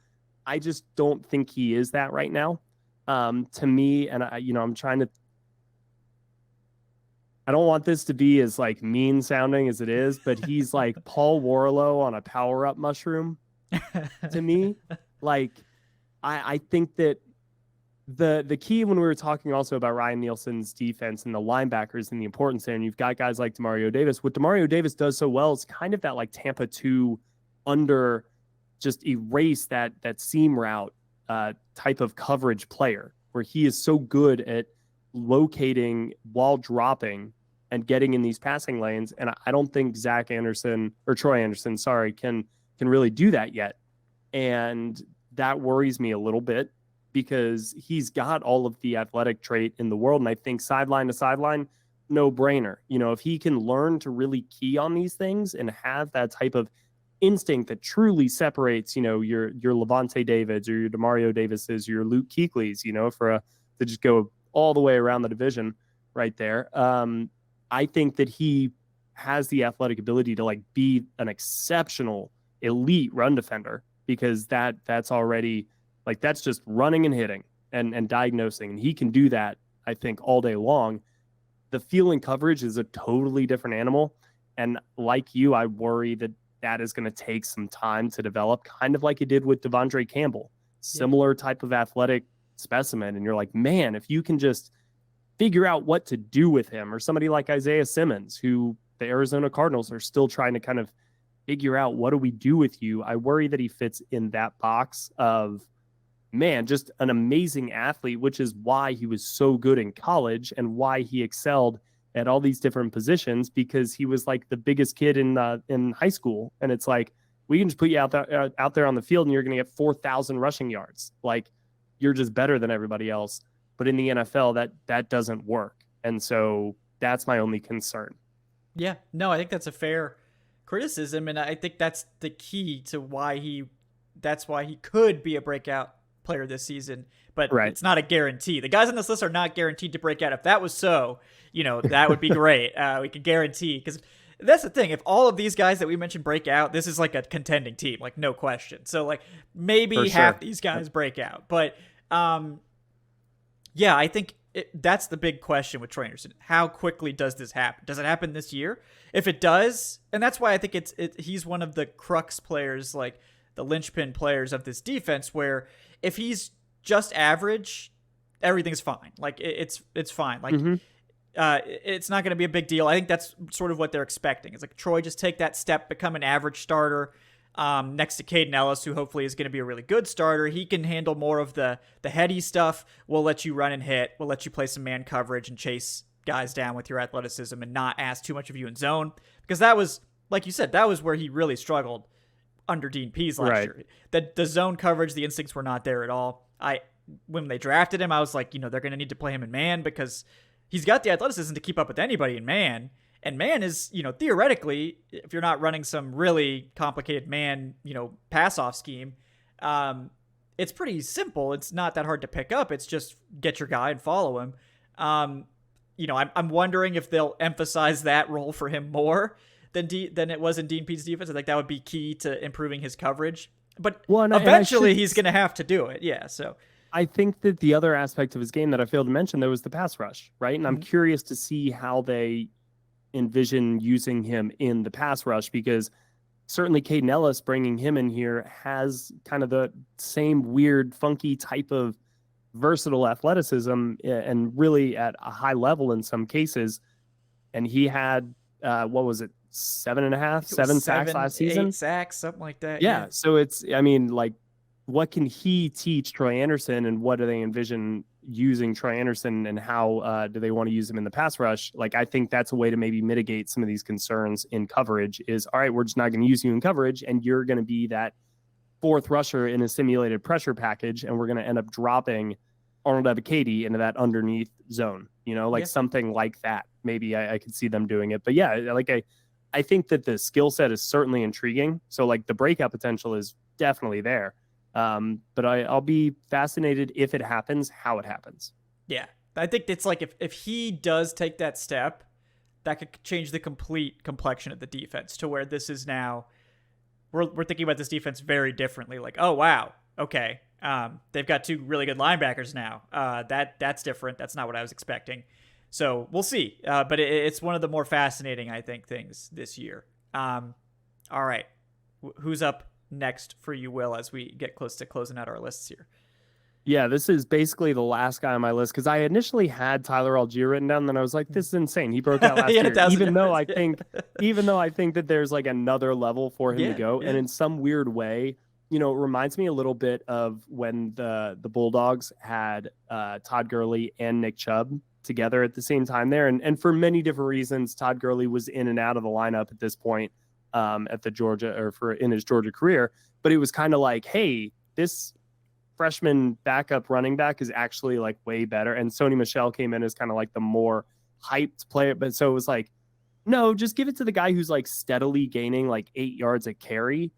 I just don't think he is that right now. To me, and I'm trying to, I don't want this to be as like mean sounding as it is, but he's like Paul Warlow on a power-up mushroom to me. Like, I think that the key when we were talking also about Ryan Nielsen's defense and the linebackers and the importance there, and you've got guys like Demario Davis. What Demario Davis does so well is kind of that like Tampa 2 under, just erase that seam route type of coverage player, where he is so good at locating while dropping and getting in these passing lanes. And I don't think Troy Andersen, can really do that yet. And that worries me a little bit because he's got all of the athletic trait in the world. And I think sideline to sideline, no brainer. If he can learn to really key on these things and have that type of instinct that truly separates, your Levante Davids or your Demario Davises, your Luke Kuechly's, to just go all the way around the division right there. I think that he has the athletic ability to be an exceptional elite run defender, because that's already that's just running and hitting and diagnosing. And he can do that, I think, all day long. The fielding coverage is a totally different animal. And like you, I worry that is going to take some time to develop, kind of like it did with Devondre Campbell, similar type of athletic specimen. And you're like, man, if you can just figure out what to do with him, or somebody like Isaiah Simmons, who the Arizona Cardinals are still trying to kind of figure out, what do we do with you? I worry that he fits in that box of, man, just an amazing athlete, which is why he was so good in college and why he excelled at all these different positions, because he was the biggest kid in high school. And it's we can just put you out there on the field and you're going to get 4,000 rushing yards. You're just better than everybody else. But in the NFL, that doesn't work. And so that's my only concern. Yeah, no, I think that's a fair criticism. And I think that's the key to that's why he could be a breakout player this season, but It's not a guarantee. The guys on this list are not guaranteed to break out. If that was so, that would be great. We could guarantee, because that's the thing. If all of these guys that we mentioned break out, this is a contending team, no question. So maybe half these guys break out, but yeah, I think that's the big question with Troy Andersen. How quickly does this happen? Does it happen this year? If it does, and that's why I think he's one of the crux players, the linchpin players of this defense, where if he's just average, everything's fine. It's fine. It's not going to be a big deal. I think that's sort of what they're expecting. It's Troy, just take that step, become an average starter, next to Caden Ellis, who hopefully is going to be a really good starter. He can handle more of the heady stuff. We'll let you run and hit. We'll let you play some man coverage and chase guys down with your athleticism and not ask too much of you in zone. Because that was, like you said, that was where he really struggled under Dean Pease last year. The zone coverage, the instincts were not there at all. When they drafted him, I was like, they're going to need to play him in man, because he's got the athleticism to keep up with anybody in man. And man is, theoretically, if you're not running some really complicated man, pass-off scheme, it's pretty simple. It's not that hard to pick up. It's just get your guy and follow him. I'm wondering if they'll emphasize that role for him more than it was in Dean Pease's defense. I think that would be key to improving his coverage. But eventually he's going to have to do it. Yeah, so I think that the other aspect of his game that I failed to mention, there was the pass rush, right? And I'm curious to see how they envision using him in the pass rush, because certainly Caden Ellis, bringing him in here, has kind of the same weird, funky type of versatile athleticism, and really at a high level in some cases. And he had, what was it? 7 sacks last season? 8 sacks, something like that. Yeah. So what can he teach Troy Andersen, and what do they envision using Troy Andersen, and how do they want to use him in the pass rush? I think that's a way to maybe mitigate some of these concerns in coverage is, all right, we're just not going to use you in coverage, and you're going to be that fourth rusher in a simulated pressure package, and we're going to end up dropping Arnold Ebiketie into that underneath zone, something like that. Maybe I could see them doing it. But yeah, I think that the skill set is certainly intriguing. So the breakout potential is definitely there. But I'll be fascinated if it happens, how it happens. Yeah. I think it's if he does take that step, that could change the complete complexion of the defense to where this is now, we're thinking about this defense very differently. Oh, wow. Okay. They've got 2 really good linebackers now. That's different. That's not what I was expecting. So we'll see. But it's one of the more fascinating, I think, things this year. All right. Who's up next for you, Will, as we get close to closing out our lists here? Yeah, this is basically the last guy on my list, because I initially had Tyler Algier written down, and then I was like, this is insane. He broke out last year. Even though I think that there's another level for him to go. Yeah. And in some weird way, it reminds me a little bit of when the Bulldogs had Todd Gurley and Nick Chubb together at the same time there. And for many different reasons, Todd Gurley was in and out of the lineup at this point at the Georgia in his Georgia career. But it was kind of like, hey, this freshman backup running back is actually like way better. And Sony Michel came in as kind of like the more hyped player. But so it was like, no, just give it to the guy who's like steadily gaining like 8 yards a carry.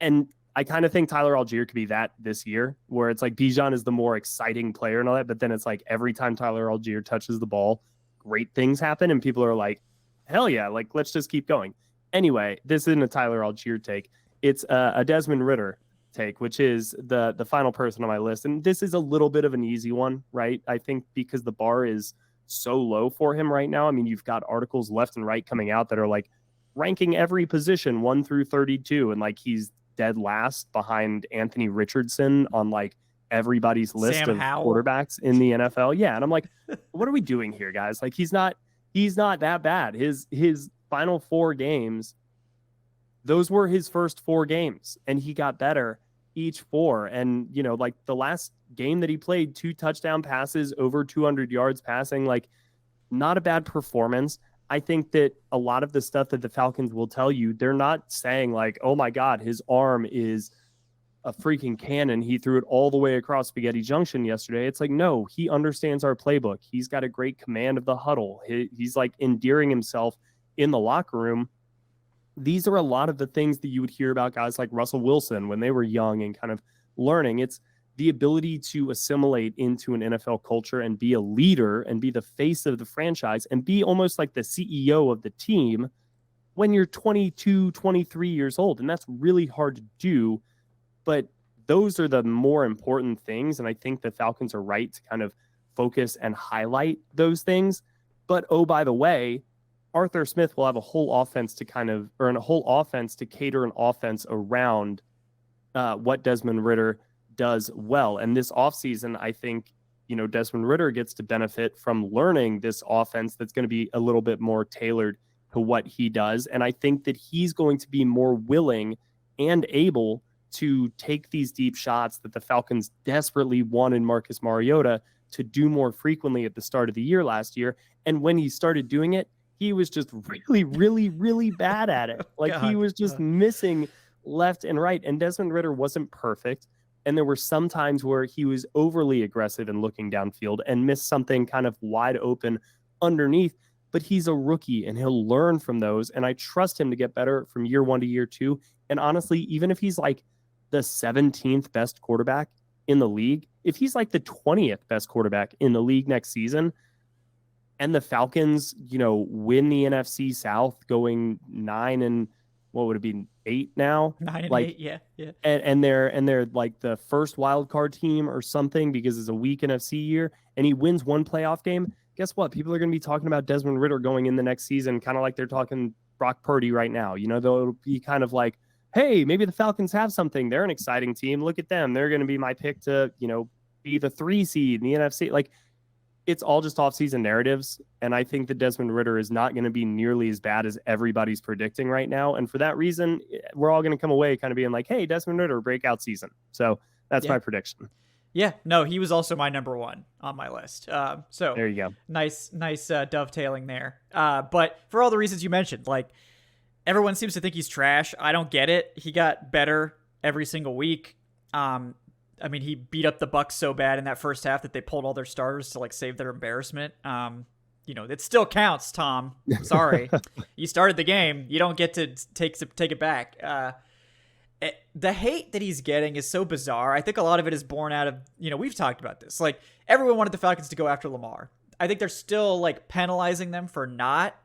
And I kind of think Tyler Algier could be that this year, where it's like Bijan is the more exciting player and all that. But then it's like every time Tyler Algier touches the ball, great things happen. And people are like, hell yeah, like let's just keep going. Anyway, this isn't a Tyler Algier take. It's a Desmond Ridder take, which is the final person on my list. And this is a little bit of an easy one, right? I think because the bar is so low for him right now. I mean, you've got articles left and right coming out that are like ranking every position 1 through 32. And like he's dead last behind Anthony Richardson on like everybody's list Sam of Howell. quarterbacks in the NFL. Yeah. And I'm like, what are we doing here, guys? Like he's not that bad. His final 4 games, those were his first 4 games and he got better each 4. And, you know, like the last game that he played, 2 touchdown passes, over 200 yards passing, like not a bad performance. I think that a lot of the stuff that the Falcons will tell you, they're not saying like, oh my God, his arm is a freaking cannon. He threw it all the way across Spaghetti Junction yesterday. It's like, no, he understands our playbook. He's got a great command of the huddle. He's like endearing himself in the locker room. These are a lot of the things that you would hear about guys like Russell Wilson when they were young and kind of learning. It's the ability to assimilate into an NFL culture and be a leader and be the face of the franchise and be almost like the CEO of the team when you're 22, 23 years old. And that's really hard to do, but those are the more important things. And I think the Falcons are right to kind of focus and highlight those things. But, oh, by the way, Arthur Smith will have a whole offense to cater an offense around what Desmond Ridder does well. And this offseason, I think, you know, Desmond Ridder gets to benefit from learning this offense that's going to be a little bit more tailored to what he does. And I think that he's going to be more willing and able to take these deep shots that the Falcons desperately wanted Marcus Mariota to do more frequently at the start of the year last year. And when he started doing it, he was just really, really, really bad at it. Like he was just missing left and right. And Desmond Ridder wasn't perfect. And there were some times where he was overly aggressive and looking downfield and missed something kind of wide open underneath. But he's a rookie and he'll learn from those. And I trust him to get better from year 1 to year 2. And honestly, even if he's like the 17th best quarterback in the league, if he's like the 20th best quarterback in the league next season, and the Falcons, you know, win the NFC South going 9 and what would it be, 8 now? 9 and like, 8, yeah. And they're like the first wild card team or something because it's a weak NFC year, and he wins 1 playoff game. Guess what? People are going to be talking about Desmond Ridder going in the next season, kind of like they're talking Brock Purdy right now. You know, they'll be kind of like, hey, maybe the Falcons have something. They're an exciting team. Look at them. They're going to be my pick to, you know, be the 3 seed in the NFC. Like, it's all just offseason narratives. And I think that Desmond Ridder is not going to be nearly as bad as everybody's predicting right now. And for that reason, we're all going to come away kind of being like, hey, Desmond Ridder, breakout season. So that's my prediction. Yeah, no, he was also my number 1 on my list. So there you go. Nice dovetailing there. But for all the reasons you mentioned, like everyone seems to think he's trash. I don't get it. He got better every single week. I mean, he beat up the Bucks so bad in that first half that they pulled all their starters to like save their embarrassment. You know, it still counts, Tom. Sorry. You started the game. You don't get to take it back. The hate that he's getting is so bizarre. I think a lot of it is born out of, you know, we've talked about this. Like everyone wanted the Falcons to go after Lamar. I think they're still like penalizing them for not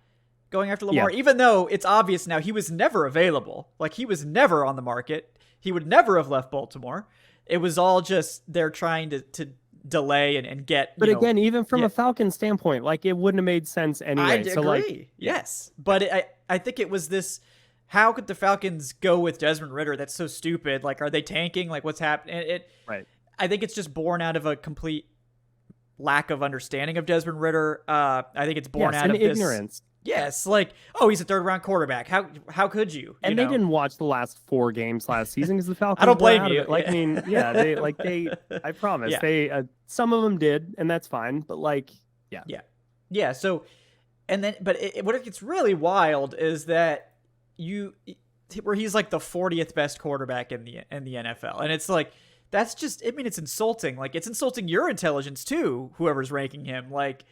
going after Lamar, even though it's obvious now he was never available. Like he was never on the market. He would never have left Baltimore. It was all just they're trying to delay and get. But again, even from a Falcon standpoint, like it wouldn't have made sense anyway. I agree. Like, yes, but I think it was this. How could the Falcons go with Desmond Ridder? That's so stupid. Like, are they tanking? Like, what's happening? Right. I think it's just born out of a complete lack of understanding of Desmond Ridder. I think it's born out of ignorance. Yes, like, oh, he's a 3rd-round quarterback. How could you? And they didn't watch the last 4 games last season because the Falcons. I don't blame you. Like, I mean, they I promise they some of them did, and that's fine. But like, yeah. Yeah. So, and then, but what it gets really wild is that where he's like the 40th best quarterback in the NFL, and it's like that's just. I mean, it's insulting. Like it's insulting your intelligence too. Whoever's ranking him, like.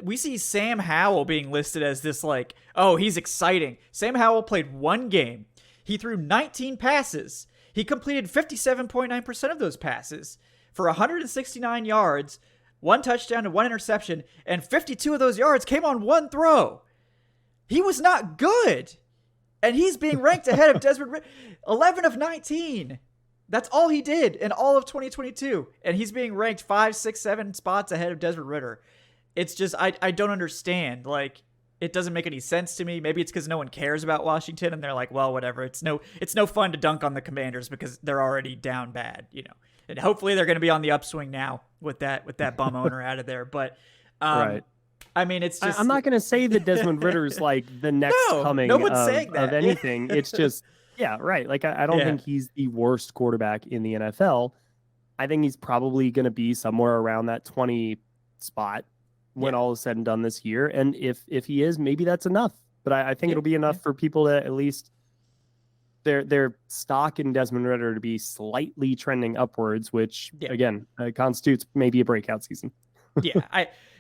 We see Sam Howell being listed as this like, oh, he's exciting. Sam Howell played one game. He threw 19 passes. He completed 57.9% of those passes for 169 yards, 1 touchdown and 1 interception, and 52 of those yards came on 1 throw. He was not good. And he's being ranked ahead of Desmond Ridder. 11 of 19. That's all he did in all of 2022. And he's being ranked 5, 6, 7 spots ahead of Desmond Ridder. It's just, I don't understand. Like, it doesn't make any sense to me. Maybe it's because no one cares about Washington and they're like, well, whatever. It's no fun to dunk on the Commanders because they're already down bad, you know. And hopefully they're going to be on the upswing now with that bum owner out of there. But, right. I mean, it's just. I'm not going to say that Desmond Ridder is like the next coming no one's saying that. of anything. It's just, yeah, right. Like, I don't think he's the worst quarterback in the NFL. I think he's probably going to be somewhere around that 20 spot when all is said and done this year. And if he is, maybe that's enough. But I think it'll be enough for people to at least their stock in Desmond Ridder to be slightly trending upwards, which again constitutes maybe a breakout season.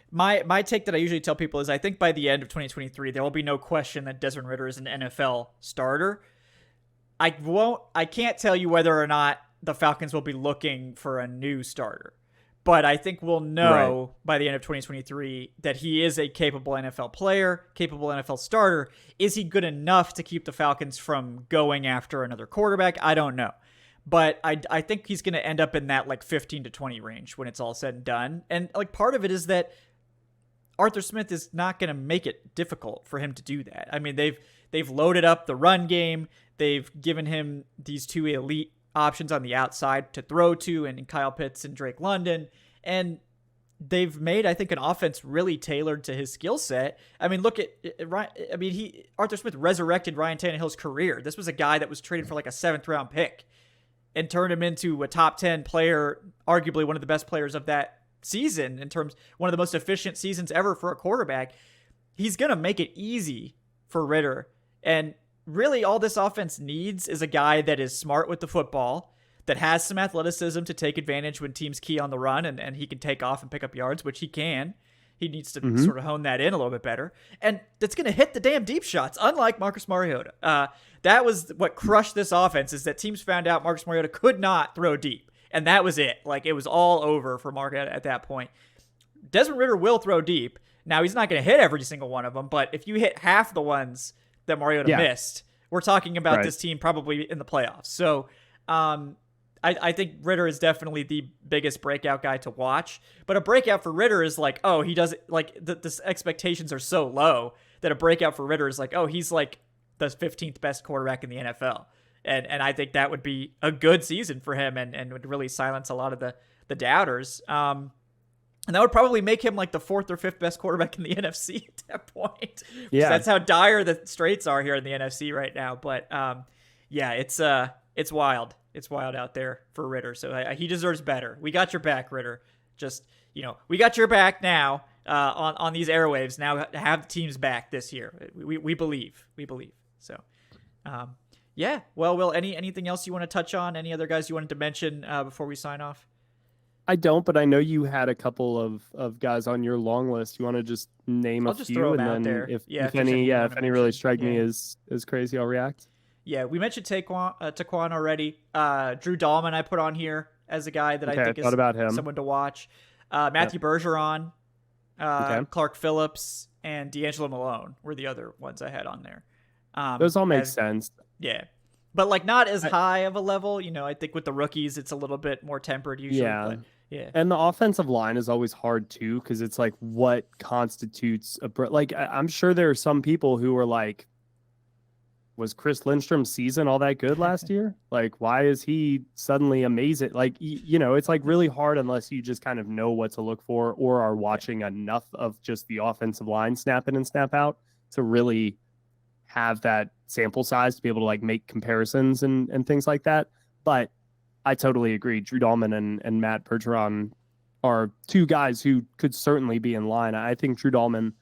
My take that I usually tell people is I think by the end of 2023 there will be no question that Desmond Ridder is an NFL starter. I can't tell you whether or not the Falcons will be looking for a new starter. But I think we'll know by the end of 2023 that he is a capable NFL player, capable NFL starter. Is he good enough to keep the Falcons from going after another quarterback? I don't know. But I think he's going to end up in that like 15 to 20 range when it's all said and done. And like part of it is that Arthur Smith is not going to make it difficult for him to do that. I mean, they've loaded up the run game. They've given him these 2 elite options on the outside to throw to, and Kyle Pitts and Drake London. And they've made, I think, an offense really tailored to his skill set. I mean, look at Ryan. I mean, Arthur Smith resurrected Ryan Tannehill's career. This was a guy that was traded for like a 7th round pick and turned him into a top 10 player, arguably one of the best players of that season in terms, one of the most efficient seasons ever for a quarterback. He's going to make it easy for Ridder. And really all this offense needs is a guy that is smart with the football, that has some athleticism to take advantage when teams key on the run, and he can take off and pick up yards, which he can. He needs to sort of hone that in a little bit better. And that's going to hit the damn deep shots, unlike Marcus Mariota. That was what crushed this offense, is that teams found out Marcus Mariota could not throw deep. And that was it. Like, it was all over for Mariota at that point. Desmond Ridder will throw deep. Now, he's not going to hit every single one of them, but if you hit half the ones that Mariota missed, we're talking about this team probably in the playoffs. So, I think Ridder is definitely the biggest breakout guy to watch. But a breakout for Ridder is like, oh, he does like the expectations are so low that a breakout for Ridder is like, oh, he's like the 15th best quarterback in the NFL. And I think that would be a good season for him and would really silence a lot of the doubters. And that would probably make him like the 4th or 5th best quarterback in the NFC at that point. Yeah. That's how dire the straits are here in the NFC right now. But it's wild. It's wild out there for Ridder. So he deserves better. We got your back, Ridder. Just, we got your back now on these airwaves. Now have the team's back this year. We believe. So, yeah. Well, Will, anything else you want to touch on? Any other guys you wanted to mention before we sign off? I don't, but I know you had a couple of guys on your long list. You want to just name a few, throw them and out then there. if any really strike me as crazy, I'll react. Yeah, we mentioned Taquan already. Drew Dahlman I put on here as a guy that I think is about him. Someone to watch. Matthew Bergeron, Clark Phillips, and D'Angelo Malone were the other ones I had on there. Those all make sense. Yeah. But like not as high of a level. I think with the rookies, it's a little bit more tempered usually. Yeah. But, yeah. And the offensive line is always hard too, because it's like what constitutes I'm sure there are some people who are like, was Chris Lindstrom's season all that good last year? Like, why is he suddenly amazing? Like, it's like really hard unless you just kind of know what to look for or are watching enough of just the offensive line snap in and snap out to really have that sample size to be able to like make comparisons and things like that. But I totally agree. Drew Dahlman and Matt Bergeron are two guys who could certainly be in line. I think Drew Dahlman,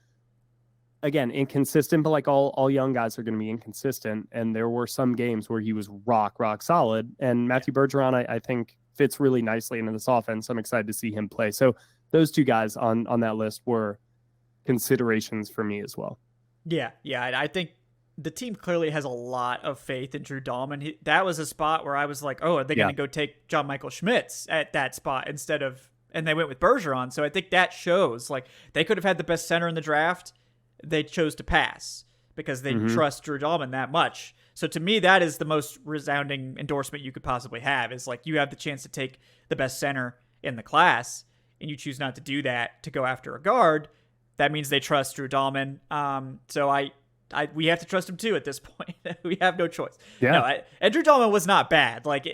again, inconsistent, but like all young guys are going to be inconsistent. And there were some games where he was rock solid. And Matthew Bergeron, I think, fits really nicely into this offense. I'm excited to see him play. So those two guys on that list were considerations for me as well. Yeah. I think the team clearly has a lot of faith in Drew Dahlman. That was a spot where I was like, oh, are they going to go take John Michael Schmitz at that spot instead of, and they went with Bergeron. So I think that shows like they could have had the best center in the draft. They chose to pass because they trust Drew Dahlman that much. So to me, that is the most resounding endorsement you could possibly have, is like you have the chance to take the best center in the class and you choose not to do that to go after a guard. That means they trust Drew Dahlman. So we have to trust him too at this point. We have no choice. Yeah. No, and Drew Dahlman was not bad. Like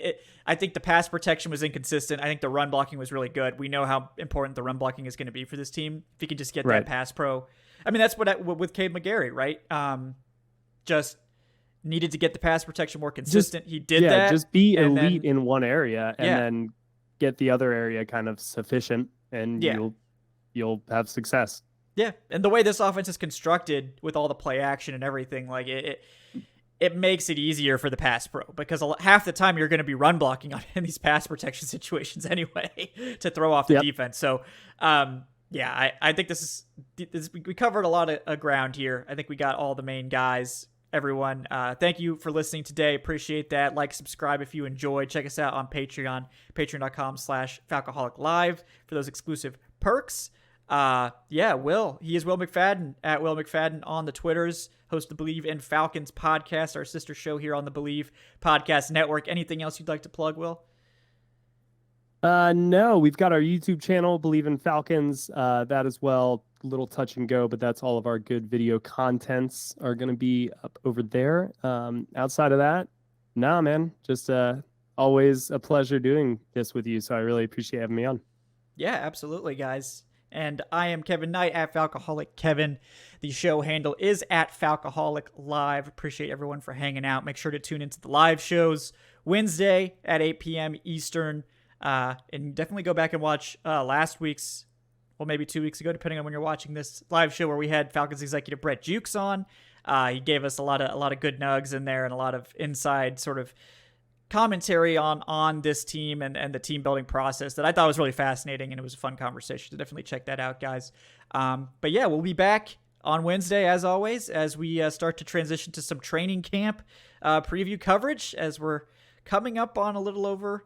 I think the pass protection was inconsistent. I think the run blocking was really good. We know how important the run blocking is going to be for this team. If you can just get that pass pro. I mean, that's what with Cade McGarry, right? Just needed to get the pass protection more consistent. He did that. Just be elite in one area and then get the other area kind of sufficient, and you'll have success. Yeah, and the way this offense is constructed with all the play action and everything, like it makes it easier for the pass pro, because half the time you're going to be run blocking in these pass protection situations anyway to throw off the defense. So, I think this we covered a lot of ground here. I think we got all the main guys. Everyone, thank you for listening today. Appreciate that. Like, subscribe if you enjoyed. Check us out on Patreon, patreon.com/Falcoholic Live for those exclusive perks. Will. He is Will McFadden at Will McFadden on the Twitters, host the Bleav in Falcons podcast, our sister show here on the Bleav Podcast Network. Anything else you'd like to plug, Will? No, we've got our YouTube channel, Bleav in Falcons, that as well. A little touch and go, but that's all of our good video contents are going to be up over there. Outside of that, man, just always a pleasure doing this with you. So I really appreciate having me on. Yeah, absolutely, guys. And I am Kevin Knight at Falcoholic Kevin. The show handle is at Falcoholic Live. Appreciate everyone for hanging out. Make sure to tune into the live shows Wednesday at 8 p.m. Eastern. And definitely go back and watch last week's, well, maybe 2 weeks ago, depending on when you're watching this live show, where we had Falcons executive Brett Jukes on. He gave us a lot of good nugs in there and a lot of inside sort of commentary on this team and the team building process that I thought was really fascinating, and it was a fun conversation. So definitely check that out, guys. But yeah, we'll be back on Wednesday as always, as we start to transition to some training camp preview coverage, as we're coming up on a little over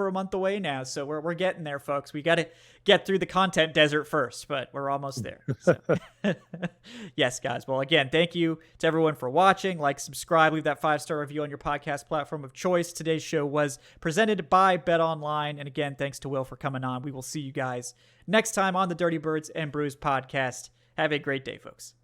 a month away now. So we're getting there, folks. We got to get through the content desert first, but we're almost there. So. Yes, guys. Well, again, thank you to everyone for watching. Like, subscribe, leave that 5-star review on your podcast platform of choice. Today's show was presented by BetOnline. And again, thanks to Will for coming on. We will see you guys next time on the Dirty Birds and Brews podcast. Have a great day, folks.